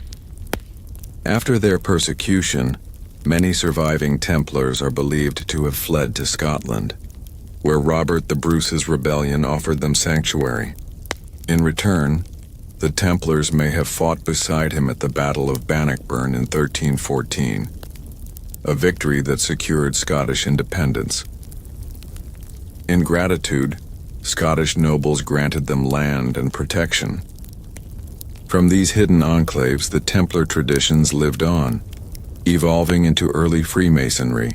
After their persecution, many surviving Templars are believed to have fled to Scotland, where Robert the Bruce's rebellion offered them sanctuary. In return, the Templars may have fought beside him at the Battle of Bannockburn in 1314, a victory that secured Scottish independence. In gratitude, Scottish nobles granted them land and protection. From these hidden enclaves, the Templar traditions lived on, evolving into early Freemasonry.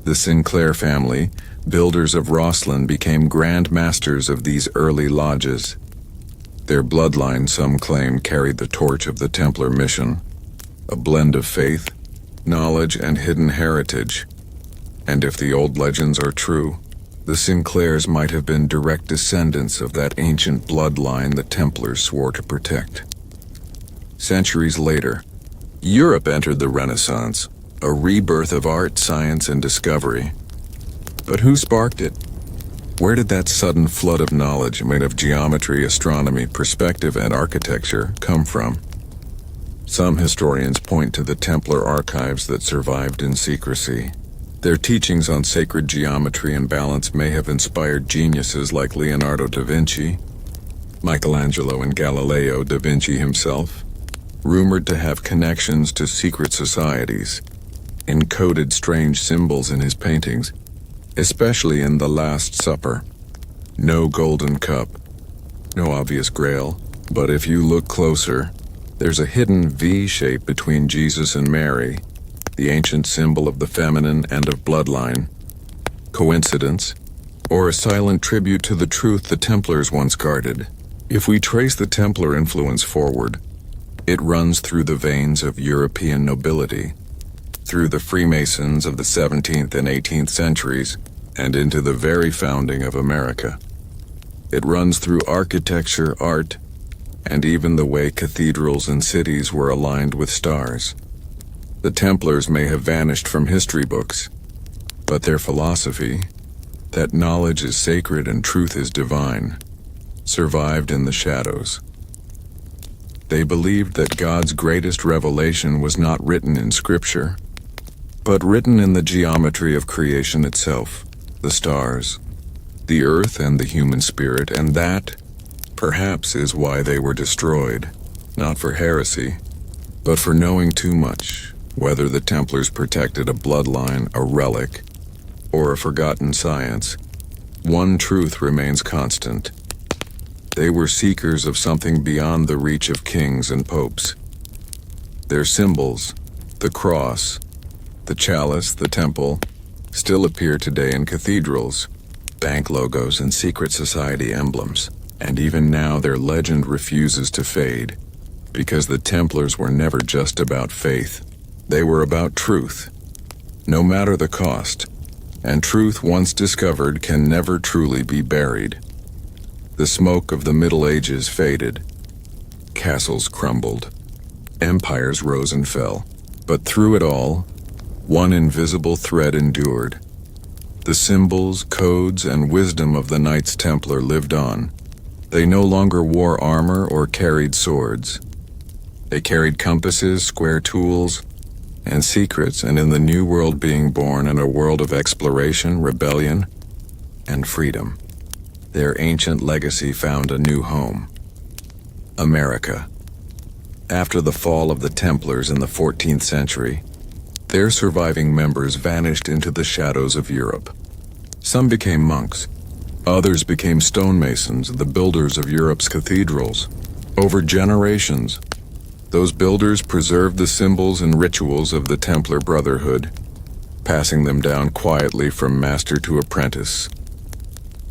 The Sinclair family, builders of Rosslyn, became grand masters of these early lodges. Their bloodline, some claim, carried the torch of the Templar mission, a blend of faith, knowledge, and hidden heritage. And if the old legends are true, the Sinclairs might have been direct descendants of that ancient bloodline the Templars swore to protect. Centuries later, Europe entered the Renaissance, a rebirth of art, science, and discovery. But who sparked it? Where did that sudden flood of knowledge made of geometry, astronomy, perspective, and architecture come from? Some historians point to the Templar archives that survived in secrecy. Their teachings on sacred geometry and balance may have inspired geniuses like Leonardo da Vinci, Michelangelo, and Galileo da Vinci himself, rumored to have connections to secret societies, encoded strange symbols in his paintings, especially in The Last Supper. No golden cup, no obvious grail, but if you look closer, there's a hidden V shape between Jesus and Mary, the ancient symbol of the feminine and of bloodline. Coincidence? Or a silent tribute to the truth the Templars once guarded? If we trace the Templar influence forward, it runs through the veins of European nobility, through the Freemasons of the 17th and 18th centuries, and into the very founding of America. It runs through architecture, art, and even the way cathedrals and cities were aligned with stars. The Templars may have vanished from history books, but their philosophy, that knowledge is sacred and truth is divine, survived in the shadows. They believed that God's greatest revelation was not written in Scripture, but written in the geometry of creation itself, the stars, the earth, and the human spirit, and that, perhaps, is why they were destroyed, not for heresy, but for knowing too much, whether the Templars protected a bloodline, a relic, or a forgotten science. One truth remains constant. They were seekers of something beyond the reach of kings and popes. Their symbols, the cross, the chalice, the temple, still appear today in cathedrals, bank logos, and secret society emblems. And even now their legend refuses to fade, because the Templars were never just about faith. They were about truth, no matter the cost. And truth once discovered can never truly be buried. The smoke of the Middle Ages faded. Castles crumbled. Empires rose and fell. But through it all, one invisible thread endured. The symbols, codes, and wisdom of the Knights Templar lived on. They no longer wore armor or carried swords. They carried compasses, square tools, and secrets, and in the new world being born, in a world of exploration, rebellion, and freedom, their ancient legacy found a new home. America. After the fall of the Templars in the 14th century, their surviving members vanished into the shadows of Europe. Some became monks. Others became stonemasons, the builders of Europe's cathedrals. Over generations, those builders preserved the symbols and rituals of the Templar Brotherhood, passing them down quietly from master to apprentice.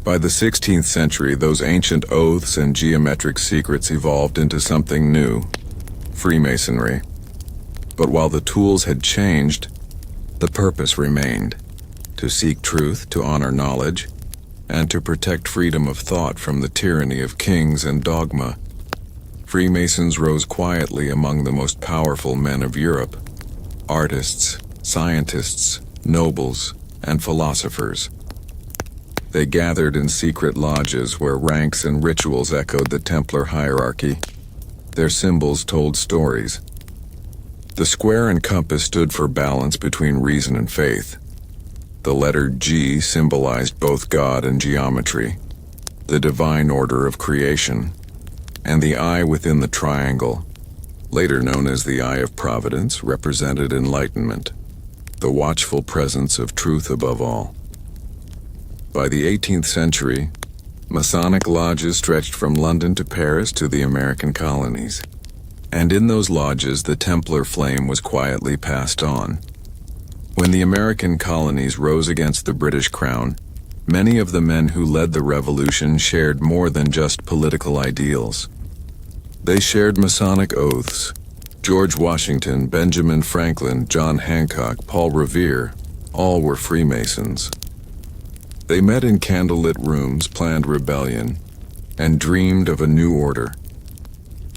By the 16th century, those ancient oaths and geometric secrets evolved into something new, Freemasonry. But while the tools had changed, the purpose remained: to seek truth, to honor knowledge, and to protect freedom of thought from the tyranny of kings and dogma. Freemasons rose quietly among the most powerful men of Europe: artists, scientists, nobles, and philosophers. They gathered in secret lodges where ranks and rituals echoed the Templar hierarchy. Their symbols told stories. The square and compass stood for balance between reason and faith. The letter G symbolized both God and geometry, the divine order of creation, and the eye within the triangle, later known as the Eye of Providence, represented enlightenment, the watchful presence of truth above all. By the 18th century, Masonic lodges stretched from London to Paris to the American colonies. And in those lodges, the Templar flame was quietly passed on. When the American colonies rose against the British crown, many of the men who led the revolution shared more than just political ideals. They shared Masonic oaths. George Washington, Benjamin Franklin, John Hancock, Paul Revere, all were Freemasons. They met in candlelit rooms, planned rebellion, and dreamed of a new order.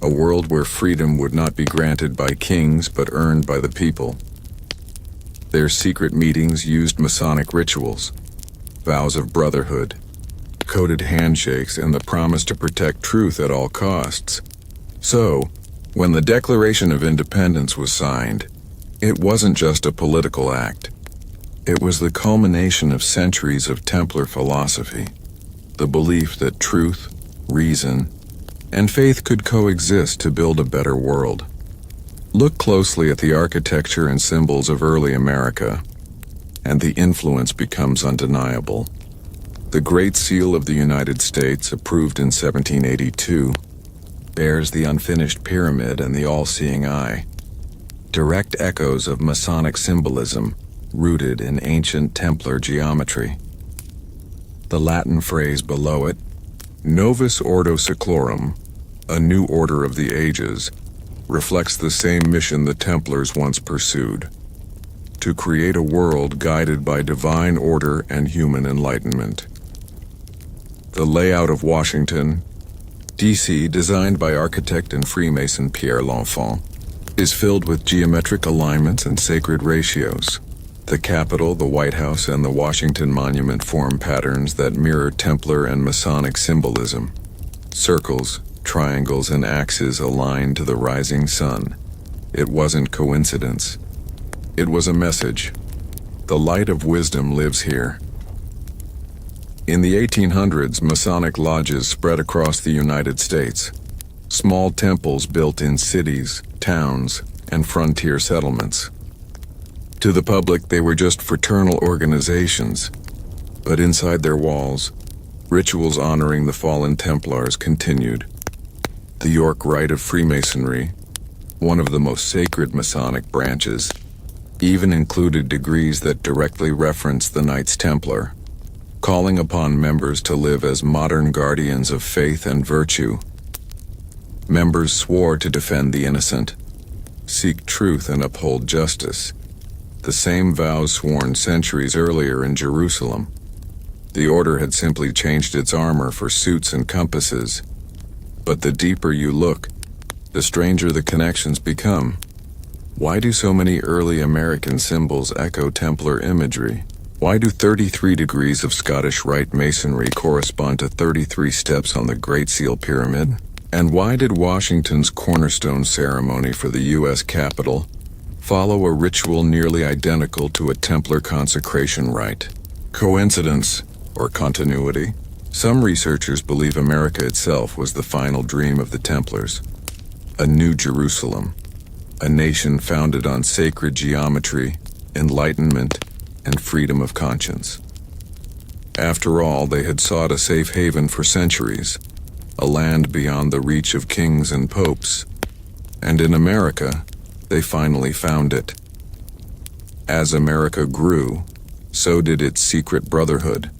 A world where freedom would not be granted by kings but earned by the people. Their secret meetings used Masonic rituals, vows of brotherhood, coded handshakes, and the promise to protect truth at all costs. So, when the Declaration of Independence was signed, it wasn't just a political act. It was the culmination of centuries of Templar philosophy, the belief that truth, reason, and faith could coexist to build a better world. Look closely at the architecture and symbols of early America, and the influence becomes undeniable. The Great Seal of the United States, approved in 1782, bears the unfinished pyramid and the all-seeing eye, direct echoes of Masonic symbolism rooted in ancient Templar geometry. The Latin phrase below it, Novus Ordo Seclorum, a new order of the ages, reflects the same mission the Templars once pursued: to create a world guided by divine order and human enlightenment. The layout of Washington, D.C., designed by architect and Freemason Pierre L'Enfant, is filled with geometric alignments and sacred ratios. The Capitol, the White House, and the Washington Monument form patterns that mirror Templar and Masonic symbolism. Circles, triangles, and axes aligned to the rising sun. It wasn't coincidence. It was a message. The light of wisdom lives here. In the 1800s, Masonic lodges spread across the United States. Small temples built in cities, towns, and frontier settlements. To the public, they were just fraternal organizations, but inside their walls, rituals honoring the fallen Templars continued. The York Rite of Freemasonry, one of the most sacred Masonic branches, even included degrees that directly referenced the Knights Templar, calling upon members to live as modern guardians of faith and virtue. Members swore to defend the innocent, seek truth, and uphold justice. The same vows sworn centuries earlier in Jerusalem. The order had simply changed its armor for suits and compasses. But the deeper you look, the stranger the connections become. Why do so many early American symbols echo Templar imagery? Why do 33 degrees of Scottish Rite Masonry correspond to 33 steps on the Great Seal Pyramid? And why did Washington's cornerstone ceremony for the U.S. Capitol follow a ritual nearly identical to a Templar consecration rite? Coincidence or continuity? Some researchers believe America itself was the final dream of the Templars. A new Jerusalem, a nation founded on sacred geometry, enlightenment, and freedom of conscience. After all, they had sought a safe haven for centuries, a land beyond the reach of kings and popes, and in America, they finally found it. As America grew, so did its secret brotherhood.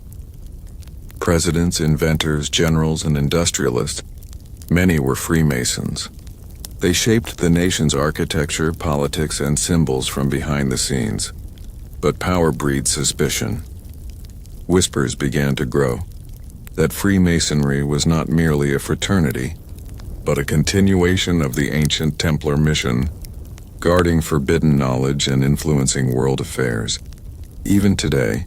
Presidents, inventors, generals, and industrialists, many were Freemasons. They shaped the nation's architecture, politics, and symbols from behind the scenes. But power breeds suspicion. Whispers began to grow that Freemasonry was not merely a fraternity, but a continuation of the ancient Templar mission, guarding forbidden knowledge and influencing world affairs. Even today,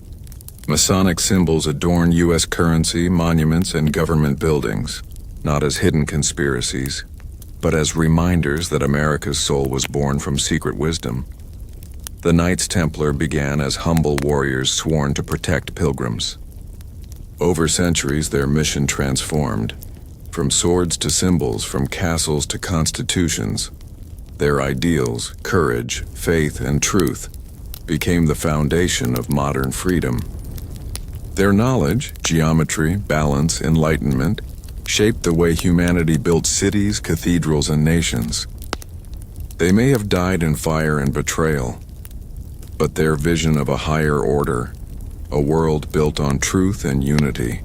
Masonic symbols adorn U.S. currency, monuments, and government buildings, not as hidden conspiracies, but as reminders that America's soul was born from secret wisdom. The Knights Templar began as humble warriors sworn to protect pilgrims. Over centuries, their mission transformed. From swords to symbols, from castles to constitutions, their ideals, courage, faith, and truth became the foundation of modern freedom. Their knowledge, geometry, balance, enlightenment, shaped the way humanity built cities, cathedrals, and nations. They may have died in fire and betrayal, but their vision of a higher order, a world built on truth and unity,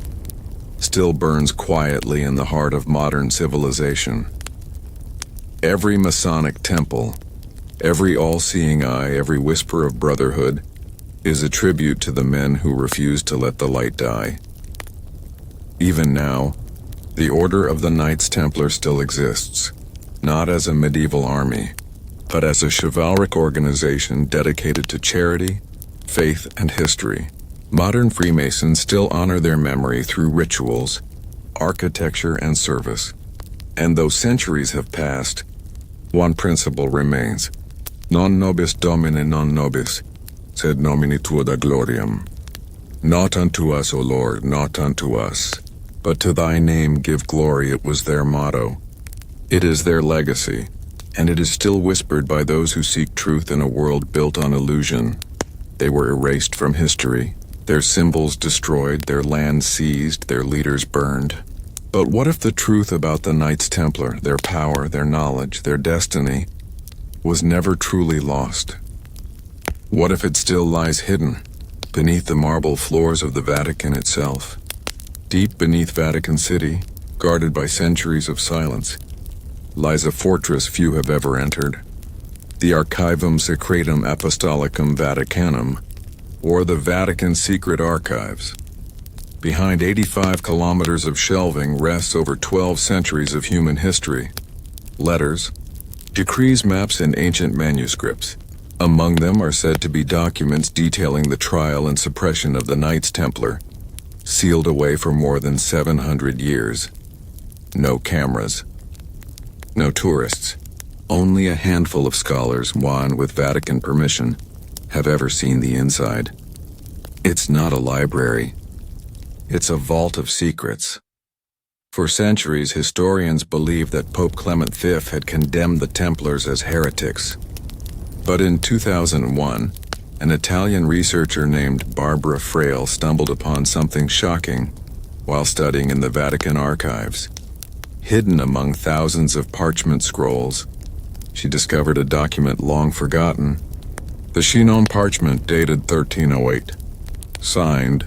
still burns quietly in the heart of modern civilization. Every Masonic temple, every all-seeing eye, every whisper of brotherhood, is a tribute to the men who refused to let the light die. Even now, the Order of the Knights Templar still exists, not as a medieval army, but as a chivalric organization dedicated to charity, faith, and history. Modern Freemasons still honor their memory through rituals, architecture, and service. And though centuries have passed, one principle remains: non nobis domine non nobis, sed nomini tua da gloriam. Not unto us, O Lord, not unto us, but to thy name give glory. It was their motto. It is their legacy, and it is still whispered by those who seek truth in a world built on illusion. They were erased from history, their symbols destroyed, their land seized, their leaders burned. But what if the truth about the Knights Templar, their power, their knowledge, their destiny, was never truly lost? What if it still lies hidden beneath the marble floors of the Vatican itself? Deep beneath Vatican City, guarded by centuries of silence, lies a fortress few have ever entered. The Archivum Secretum Apostolicum Vaticanum, or the Vatican Secret Archives. Behind 85 kilometers of shelving rests over 12 centuries of human history. Letters, decrees, maps, and ancient manuscripts, Among them are said to be documents detailing the trial and suppression of the Knights Templar, sealed away for more than 700 years. No cameras. No tourists. Only a handful of scholars, one with Vatican permission, have ever seen the inside. It's not a library. It's a vault of secrets. For centuries, historians believed that Pope Clement V had condemned the Templars as heretics. But in 2001, an Italian researcher named Barbara Frail stumbled upon something shocking while studying in the Vatican archives. Hidden among thousands of parchment scrolls, she discovered a document long forgotten. The Chinon parchment dated 1308, signed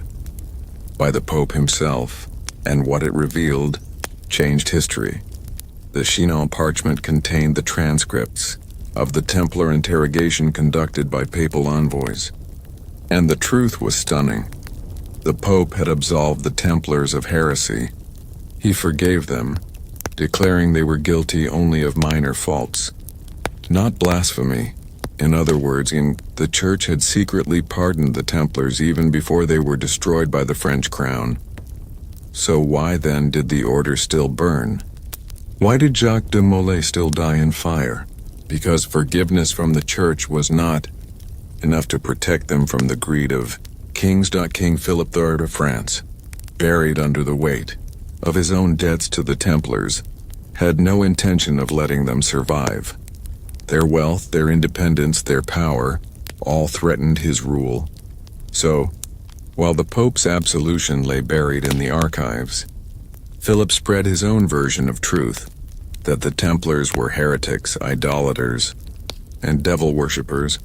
by the Pope himself, and what it revealed changed history. The Chinon parchment contained the transcripts of the Templar interrogation conducted by papal envoys. And the truth was stunning. The Pope had absolved the Templars of heresy. He forgave them, declaring they were guilty only of minor faults, not blasphemy. In other words, the Church had secretly pardoned the Templars even before they were destroyed by the French crown. So why then did the order still burn? Why did Jacques de Molay still die in fire? Because forgiveness from the Church was not enough to protect them from the greed of kings. King Philip III of France, buried under the weight of his own debts to the Templars, had no intention of letting them survive. Their wealth, their independence, their power, all threatened his rule. So, while the Pope's absolution lay buried in the archives, Philip spread his own version of truth, that the Templars were heretics, idolaters, and devil worshippers.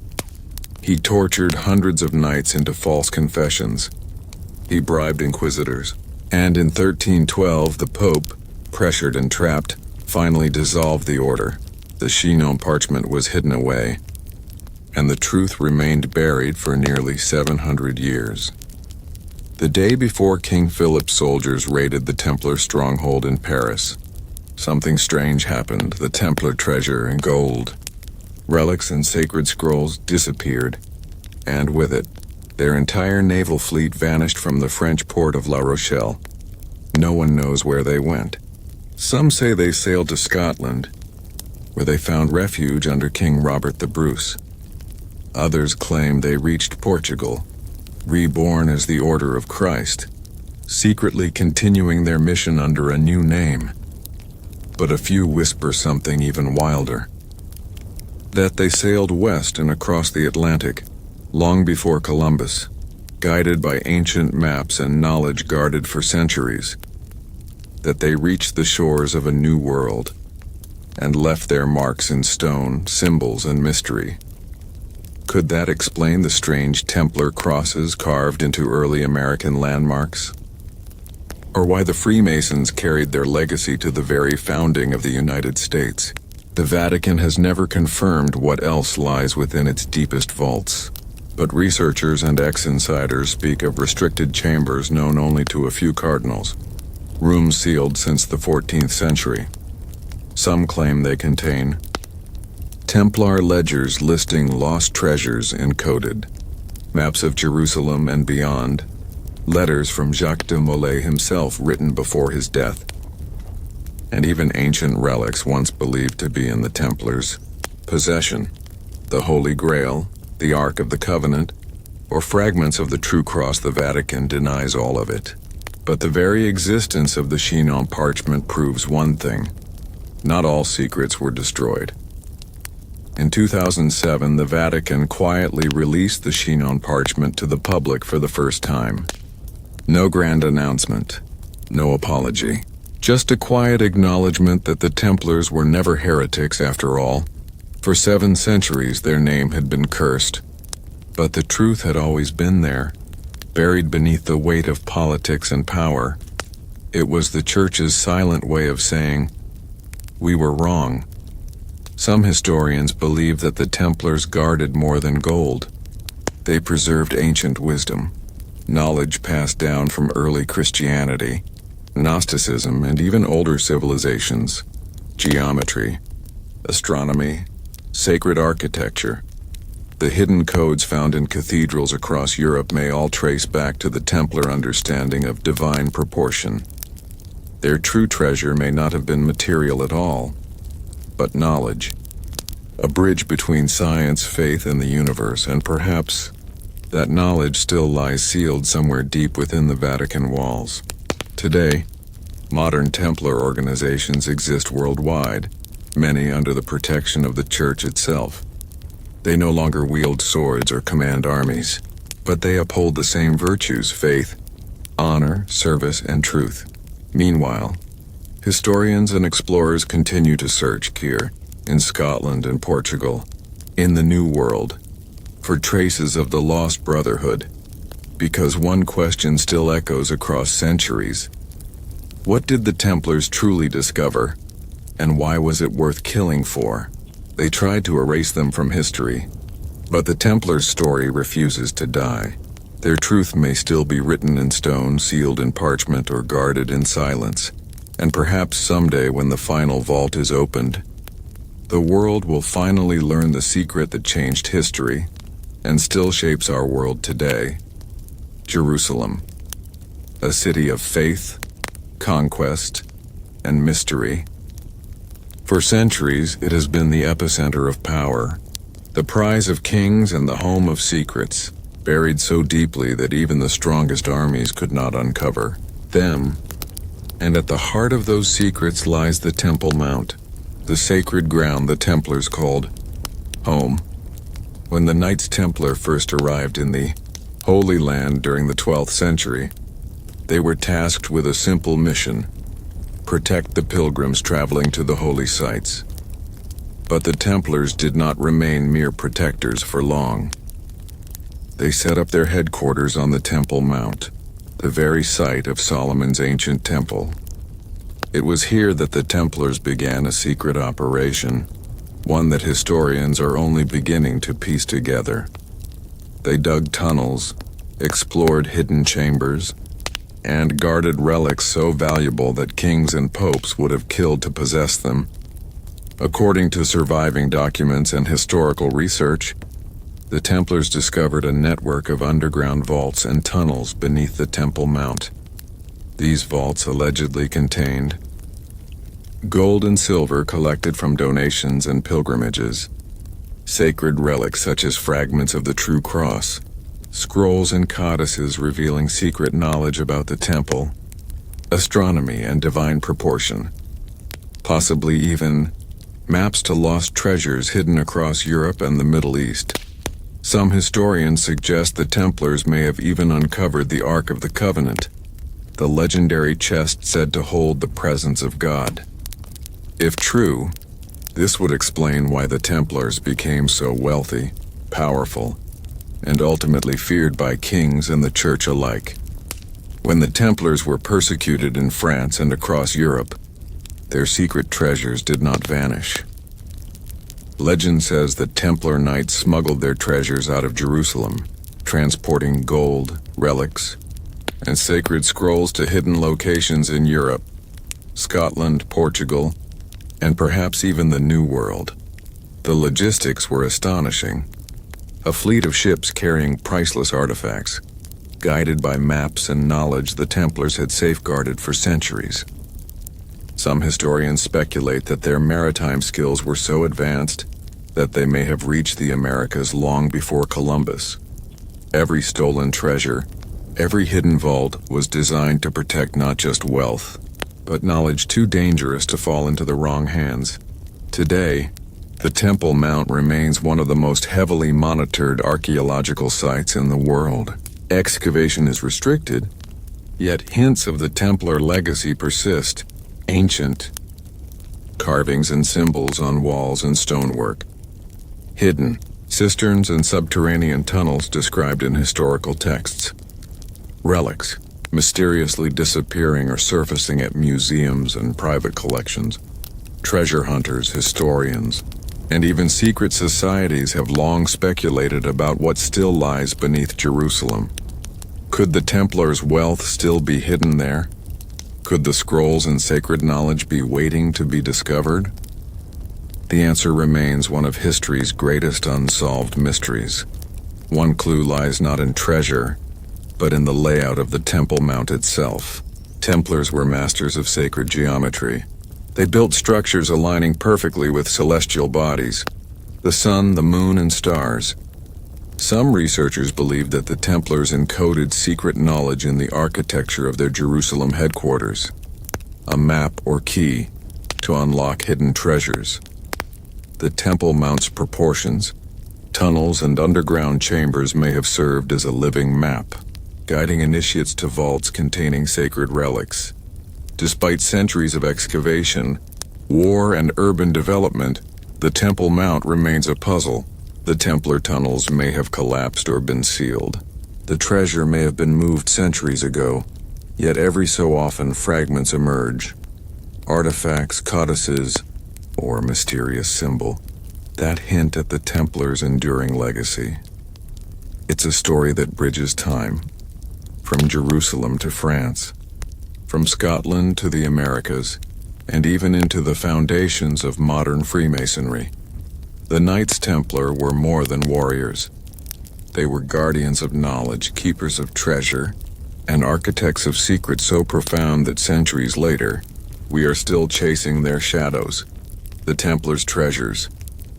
He tortured hundreds of knights into false confessions. He bribed inquisitors. And in 1312, the Pope, pressured and trapped, finally dissolved the order. The Chinon parchment was hidden away, and the truth remained buried for nearly 700 years. The day before King Philip's soldiers raided the Templar stronghold in Paris, something strange happened. The Templar treasure and gold, relics and sacred scrolls disappeared, and with it, their entire naval fleet vanished from the French port of La Rochelle. No one knows where they went. Some say they sailed to Scotland, where they found refuge under King Robert the Bruce. Others claim they reached Portugal, reborn as the Order of Christ, secretly continuing their mission under a new name. But a few whisper something even wilder: that they sailed west and across the Atlantic, long before Columbus, guided by ancient maps and knowledge guarded for centuries. That they reached the shores of a new world, and left their marks in stone, symbols, and mystery. Could that explain the strange Templar crosses carved into early American landmarks? Or why the Freemasons carried their legacy to the very founding of the United States? The Vatican has never confirmed what else lies within its deepest vaults, but researchers and ex-insiders speak of restricted chambers known only to a few cardinals, rooms sealed since the 14th century. Some claim they contain Templar ledgers listing lost treasures encoded, maps of Jerusalem and beyond, letters from Jacques de Molay himself written before his death, and even ancient relics once believed to be in the Templars' possession: the Holy Grail, the Ark of the Covenant, or fragments of the true cross. The Vatican denies all of it. But the very existence of the Chinon parchment proves one thing: not all secrets were destroyed. In 2007, the Vatican quietly released the Chinon parchment to the public for the first time. No grand announcement, no apology, just a quiet acknowledgement that the Templars were never heretics after all. For 7 centuries their name had been cursed, but the truth had always been there, buried beneath the weight of politics and power. It was the Church's silent way of saying, "We were wrong." Some historians believe that the Templars guarded more than gold. They preserved ancient wisdom, knowledge passed down from early Christianity, Gnosticism, and even older civilizations, geometry, astronomy, sacred architecture. The hidden codes found in cathedrals across Europe may all trace back to the Templar understanding of divine proportion. Their true treasure may not have been material at all, but knowledge. A bridge between science, faith, and the universe, and perhaps that knowledge still lies sealed somewhere deep within the Vatican walls. Today, modern Templar organizations exist worldwide, many under the protection of the Church itself. They no longer wield swords or command armies, but they uphold the same virtues: faith, honor, service, and truth. Meanwhile, historians and explorers continue to search here, in Scotland and Portugal, in the New World, for traces of the lost brotherhood, because one question still echoes across centuries. What did the Templars truly discover, and why was it worth killing for? They tried to erase them from history, but the Templars' story refuses to die. Their truth may still be written in stone, sealed in parchment, or guarded in silence, and perhaps someday when the final vault is opened, the world will finally learn the secret that changed history and still shapes our world today. Jerusalem, a city of faith, conquest, and mystery. For centuries, it has been the epicenter of power, the prize of kings and the home of secrets, buried so deeply that even the strongest armies could not uncover them. And at the heart of those secrets lies the Temple Mount, the sacred ground the Templars called home. When the Knights Templar first arrived in the Holy Land during the 12th century, they were tasked with a simple mission: protect the pilgrims traveling to the holy sites. But the Templars did not remain mere protectors for long. They set up their headquarters on the Temple Mount, the very site of Solomon's ancient temple. It was here that the Templars began a secret operation, one that historians are only beginning to piece together. They dug tunnels, explored hidden chambers, and guarded relics so valuable that kings and popes would have killed to possess them. According to surviving documents and historical research, the Templars discovered a network of underground vaults and tunnels beneath the Temple Mount. These vaults allegedly contained gold and silver collected from donations and pilgrimages, sacred relics such as fragments of the true cross, scrolls and codices revealing secret knowledge about the temple, astronomy and divine proportion, possibly even maps to lost treasures hidden across Europe and the Middle East. Some historians suggest the Templars may have even uncovered the Ark of the Covenant, the legendary chest said to hold the presence of God. If true, this would explain why the Templars became so wealthy, powerful, and ultimately feared by kings and the church alike. When the Templars were persecuted in France and across Europe, their secret treasures did not vanish. Legend says that Templar knights smuggled their treasures out of Jerusalem, transporting gold, relics, and sacred scrolls to hidden locations in Europe, Scotland, Portugal, and perhaps even the New World. The logistics were astonishing. A fleet of ships carrying priceless artifacts, guided by maps and knowledge the Templars had safeguarded for centuries. Some historians speculate that their maritime skills were so advanced that they may have reached the Americas long before Columbus. Every stolen treasure, every hidden vault was designed to protect not just wealth, but knowledge too dangerous to fall into the wrong hands. Today, the Temple Mount remains one of the most heavily monitored archaeological sites in the world. Excavation is restricted, yet hints of the Templar legacy persist. Ancient carvings and symbols on walls and stonework. Hidden cisterns and subterranean tunnels described in historical texts. Relics mysteriously disappearing or surfacing at museums and private collections. Treasure hunters, historians, and even secret societies have long speculated about what still lies beneath Jerusalem. Could the Templars' wealth still be hidden there? Could the scrolls and sacred knowledge be waiting to be discovered? The answer remains one of history's greatest unsolved mysteries. One clue lies not in treasure, but in the layout of the Temple Mount itself. Templars were masters of sacred geometry. They built structures aligning perfectly with celestial bodies, the sun, the moon, and stars. Some researchers believe that the Templars encoded secret knowledge in the architecture of their Jerusalem headquarters, a map or key to unlock hidden treasures. The Temple Mount's proportions, tunnels, and underground chambers may have served as a living map, guiding initiates to vaults containing sacred relics. Despite centuries of excavation, war, and urban development, the Temple Mount remains a puzzle. The Templar tunnels may have collapsed or been sealed. The treasure may have been moved centuries ago, yet every so often fragments emerge. Artifacts, codices, or a mysterious symbol that hint at the Templars' enduring legacy. It's a story that bridges time, from Jerusalem to France, from Scotland to the Americas, and even into the foundations of modern Freemasonry. The Knights Templar were more than warriors. They were guardians of knowledge, keepers of treasure, and architects of secrets so profound that centuries later, we are still chasing their shadows. The Templars' treasures,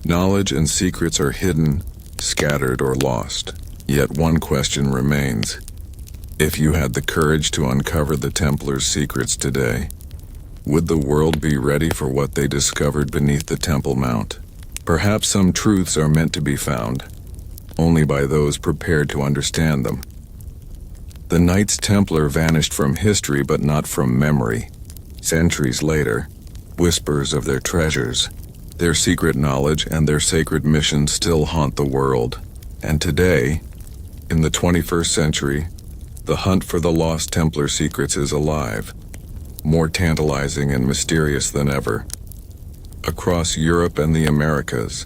knowledge, and secrets are hidden, scattered, or lost. Yet one question remains. If you had the courage to uncover the Templars' secrets today, would the world be ready for what they discovered beneath the Temple Mount? Perhaps some truths are meant to be found, only by those prepared to understand them. The Knights Templar vanished from history but not from memory. Centuries later, whispers of their treasures, their secret knowledge, and their sacred mission still haunt the world. And today, in the 21st century, the hunt for the lost Templar secrets is alive, more tantalizing and mysterious than ever. Across Europe and the Americas,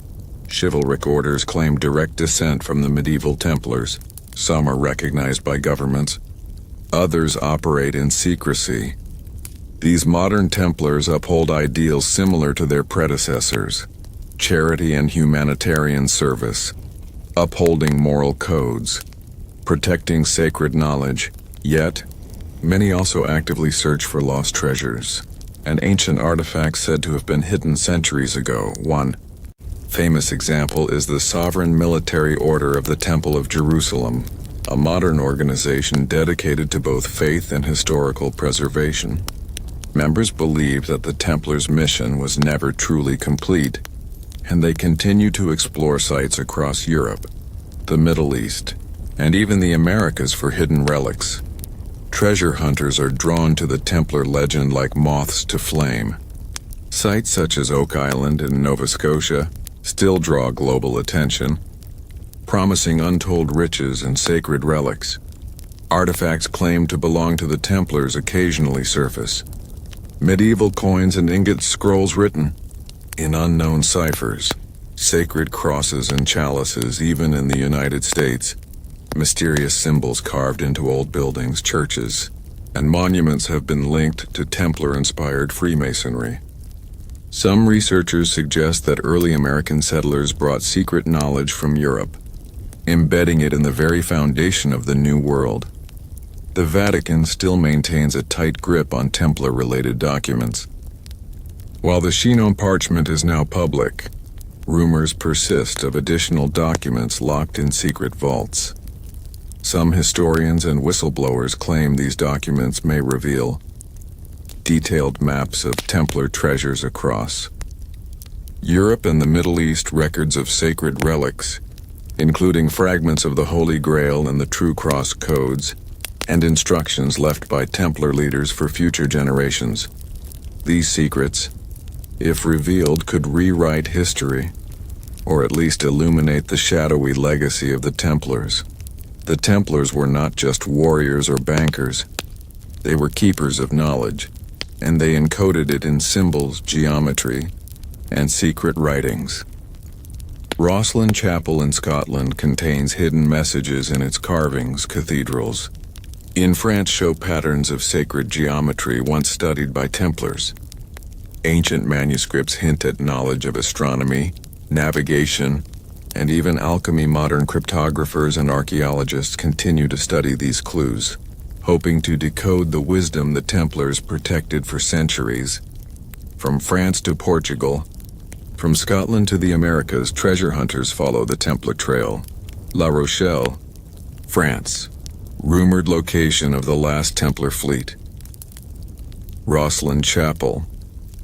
chivalric orders claim direct descent from the medieval Templars. Some are recognized by governments, others operate in secrecy. These modern Templars uphold ideals similar to their predecessors: charity and humanitarian service, upholding moral codes, protecting sacred knowledge. Yet, many also actively search for lost treasures and ancient artifacts said to have been hidden centuries ago. One famous example is the Sovereign Military Order of the Temple of Jerusalem, a modern organization dedicated to both faith and historical preservation. Members believe that the Templars' mission was never truly complete, and they continue to explore sites across Europe, the Middle East, and even the Americas for hidden relics. Treasure hunters are drawn to the Templar legend like moths to flame. Sites such as Oak Island in Nova Scotia still draw global attention, promising untold riches and sacred relics. Artifacts claimed to belong to the Templars occasionally surface. Medieval coins and ingot scrolls written in unknown ciphers, sacred crosses and chalices even in the United States, mysterious symbols carved into old buildings, churches, and monuments have been linked to Templar-inspired Freemasonry. Some researchers suggest that early American settlers brought secret knowledge from Europe, embedding it in the very foundation of the New World. The Vatican still maintains a tight grip on Templar-related documents. While the Chinon parchment is now public, rumors persist of additional documents locked in secret vaults. Some historians and whistleblowers claim these documents may reveal detailed maps of Templar treasures across Europe and the Middle East, records of sacred relics, including fragments of the Holy Grail and the True Cross codes, and instructions left by Templar leaders for future generations. These secrets, if revealed, could rewrite history, or at least illuminate the shadowy legacy of the Templars. The Templars were not just warriors or bankers. They were keepers of knowledge, and they encoded it in symbols, geometry, and secret writings. Rosslyn Chapel in Scotland contains hidden messages in its carvings. Cathedrals in France show patterns of sacred geometry once studied by Templars. Ancient manuscripts hint at knowledge of astronomy, navigation, and even alchemy. Modern cryptographers and archaeologists continue to study these clues, hoping to decode the wisdom the Templars protected for centuries. From France to Portugal, from Scotland to the Americas, treasure hunters follow the Templar trail. La Rochelle, France, rumored location of the last Templar fleet. Rosslyn Chapel,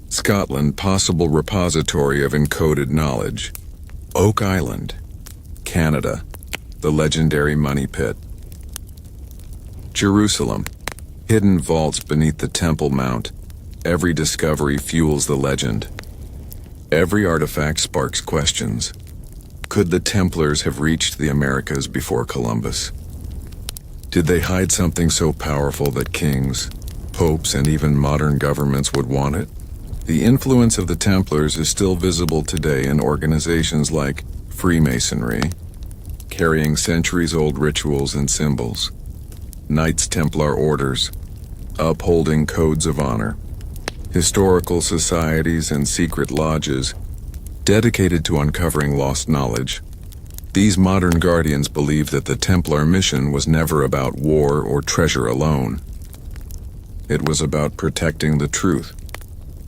Scotland, possible repository of encoded knowledge. Oak Island, Canada, the legendary money pit. Jerusalem, hidden vaults beneath the Temple Mount. Every discovery fuels the legend. Every artifact sparks questions. Could the Templars have reached the Americas before Columbus? Did they hide something so powerful that kings, popes, and even modern governments would want it? The influence of the Templars is still visible today in organizations like Freemasonry, carrying centuries-old rituals and symbols, Knights Templar orders, upholding codes of honor, historical societies and secret lodges dedicated to uncovering lost knowledge. These modern guardians believe that the Templar mission was never about war or treasure alone. It was about protecting the truth,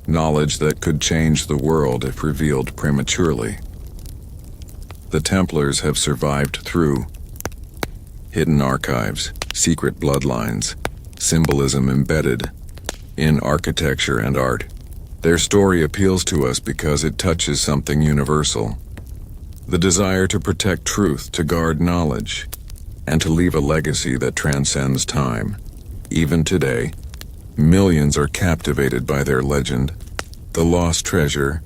knowledge that could change the world if revealed prematurely. The Templars have survived through hidden archives, secret bloodlines, symbolism embedded in architecture and art. Their story appeals to us because it touches something universal. The desire to protect truth, to guard knowledge, and to leave a legacy that transcends time. Even today, millions are captivated by their legend. The lost treasure,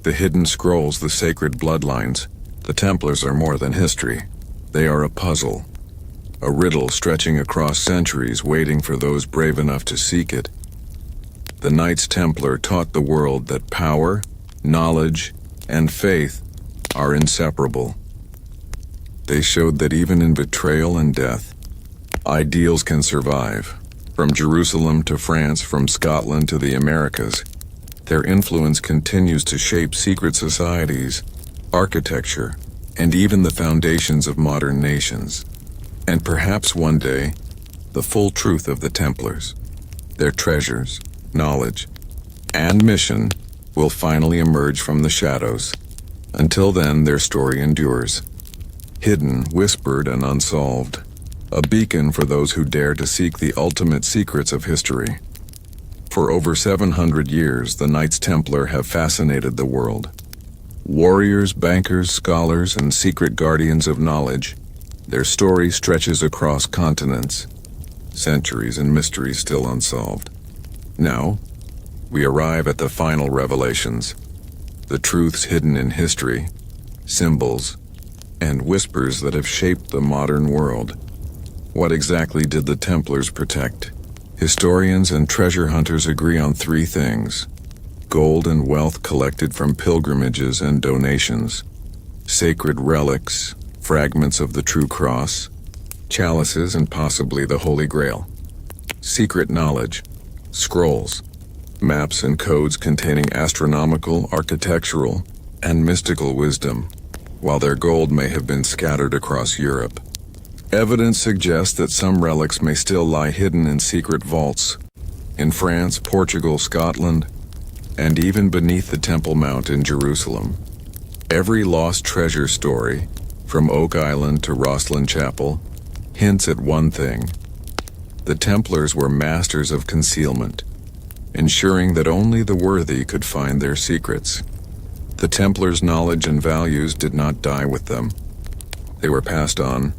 the hidden scrolls, the sacred bloodlines. The Templars are more than history. They are a puzzle, a riddle stretching across centuries, waiting for those brave enough to seek it. The Knights Templar taught the world that power, knowledge, and faith are inseparable. They showed that even in betrayal and death, ideals can survive. From Jerusalem to France, from Scotland to the Americas, their influence continues to shape secret societies, architecture, and even the foundations of modern nations. And perhaps one day, the full truth of the Templars, their treasures, knowledge, and mission will finally emerge from the shadows. Until then, their story endures, hidden, whispered, and unsolved, a beacon for those who dare to seek the ultimate secrets of history. For over 700 years, the Knights Templar have fascinated the world. Warriors, bankers, scholars, and secret guardians of knowledge, their story stretches across continents, centuries, and mysteries still unsolved. Now, we arrive at the final revelations, the truths hidden in history, symbols, and whispers that have shaped the modern world. What exactly did the Templars protect? Historians and treasure hunters agree on three things: gold and wealth collected from pilgrimages and donations, sacred relics, fragments of the true cross, chalices, and possibly the Holy Grail. Secret knowledge, scrolls, maps and codes containing astronomical, architectural, and mystical wisdom, while their gold may have been scattered across Europe. Evidence suggests that some relics may still lie hidden in secret vaults in France, Portugal, Scotland, and even beneath the Temple Mount in Jerusalem. Every lost treasure story, from Oak Island to Rosslyn Chapel, hints at one thing: the Templars were masters of concealment, ensuring that only the worthy could find their secrets. The Templars' knowledge and values did not die with them. They were passed on.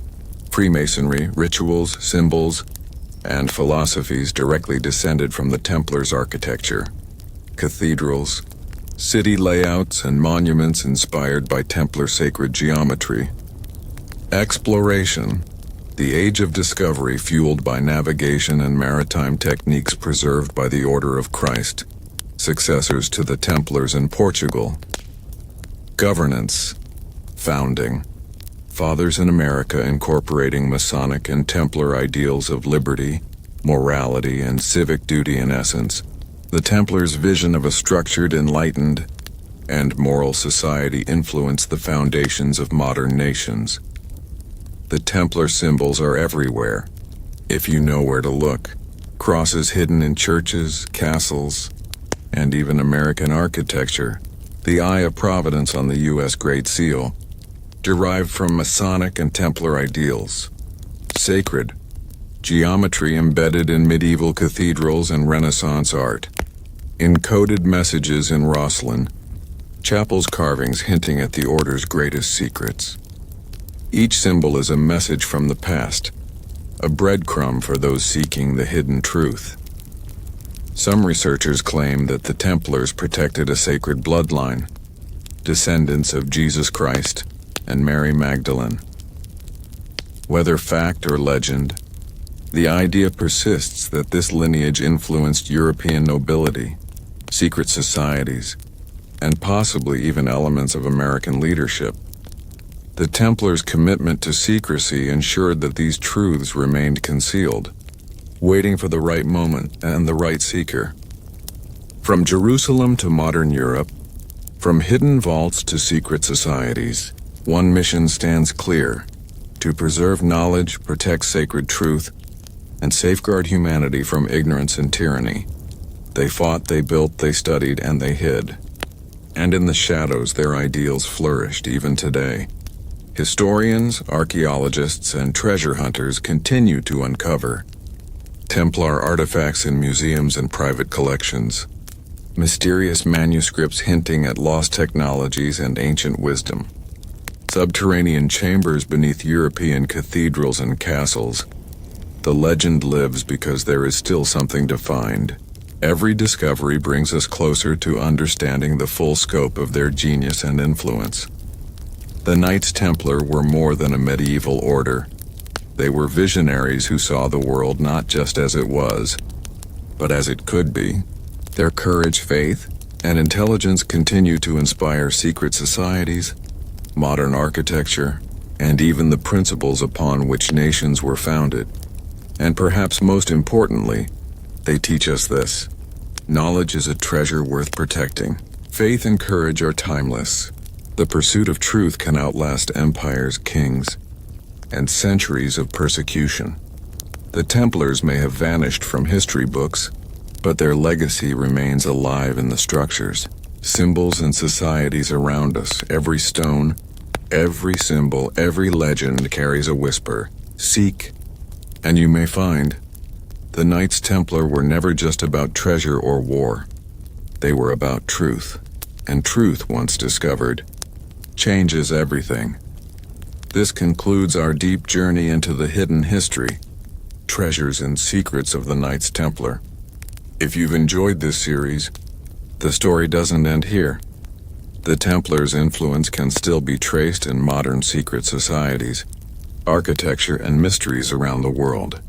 Freemasonry, rituals, symbols, and philosophies directly descended from the Templars' architecture. Cathedrals, city layouts, and monuments inspired by Templar sacred geometry. Exploration, the age of discovery fueled by navigation and maritime techniques preserved by the Order of Christ, successors to the Templars in Portugal. Governance, founding, fathers in America incorporating Masonic and Templar ideals of liberty, morality, and civic duty in essence. The Templars' vision of a structured, enlightened, and moral society influenced the foundations of modern nations. The Templar symbols are everywhere, if you know where to look. Crosses hidden in churches, castles, and even American architecture. The Eye of Providence on the U.S. Great Seal, derived from Masonic and Templar ideals. Sacred geometry embedded in medieval cathedrals and Renaissance art. Encoded messages in Rosslyn, chapel's carvings hinting at the order's greatest secrets. Each symbol is a message from the past, a breadcrumb for those seeking the hidden truth. Some researchers claim that the Templars protected a sacred bloodline, descendants of Jesus Christ and Mary Magdalene. Whether fact or legend, the idea persists that this lineage influenced European nobility, secret societies, and possibly even elements of American leadership. The Templars' commitment to secrecy ensured that these truths remained concealed, waiting for the right moment and the right seeker. From Jerusalem to modern Europe, from hidden vaults to secret societies, one mission stands clear: to preserve knowledge, protect sacred truth, and safeguard humanity from ignorance and tyranny. They fought, they built, they studied, and they hid. And in the shadows, their ideals flourished even today. Historians, archaeologists, and treasure hunters continue to uncover Templar artifacts in museums and private collections, mysterious manuscripts hinting at lost technologies and ancient wisdom, subterranean chambers beneath European cathedrals and castles. The legend lives because there is still something to find. Every discovery brings us closer to understanding the full scope of their genius and influence. The Knights Templar were more than a medieval order. They were visionaries who saw the world not just as it was, but as it could be. Their courage, faith, and intelligence continue to inspire secret societies, modern architecture, and even the principles upon which nations were founded. And perhaps most importantly, they teach us this: knowledge is a treasure worth protecting. Faith and courage are timeless. The pursuit of truth can outlast empires, kings, and centuries of persecution. The Templars may have vanished from history books, but their legacy remains alive in the structures, symbols, and societies around us. Every stone, every symbol, every legend carries a whisper. Seek, and you may find. The Knights Templar were never just about treasure or war. They were about truth, and truth, once discovered, changes everything. This concludes our deep journey into the hidden history, treasures and secrets of the Knights Templar. If you've enjoyed this series, the story doesn't end here. The Templars' influence can still be traced in modern secret societies, architecture, and mysteries around the world.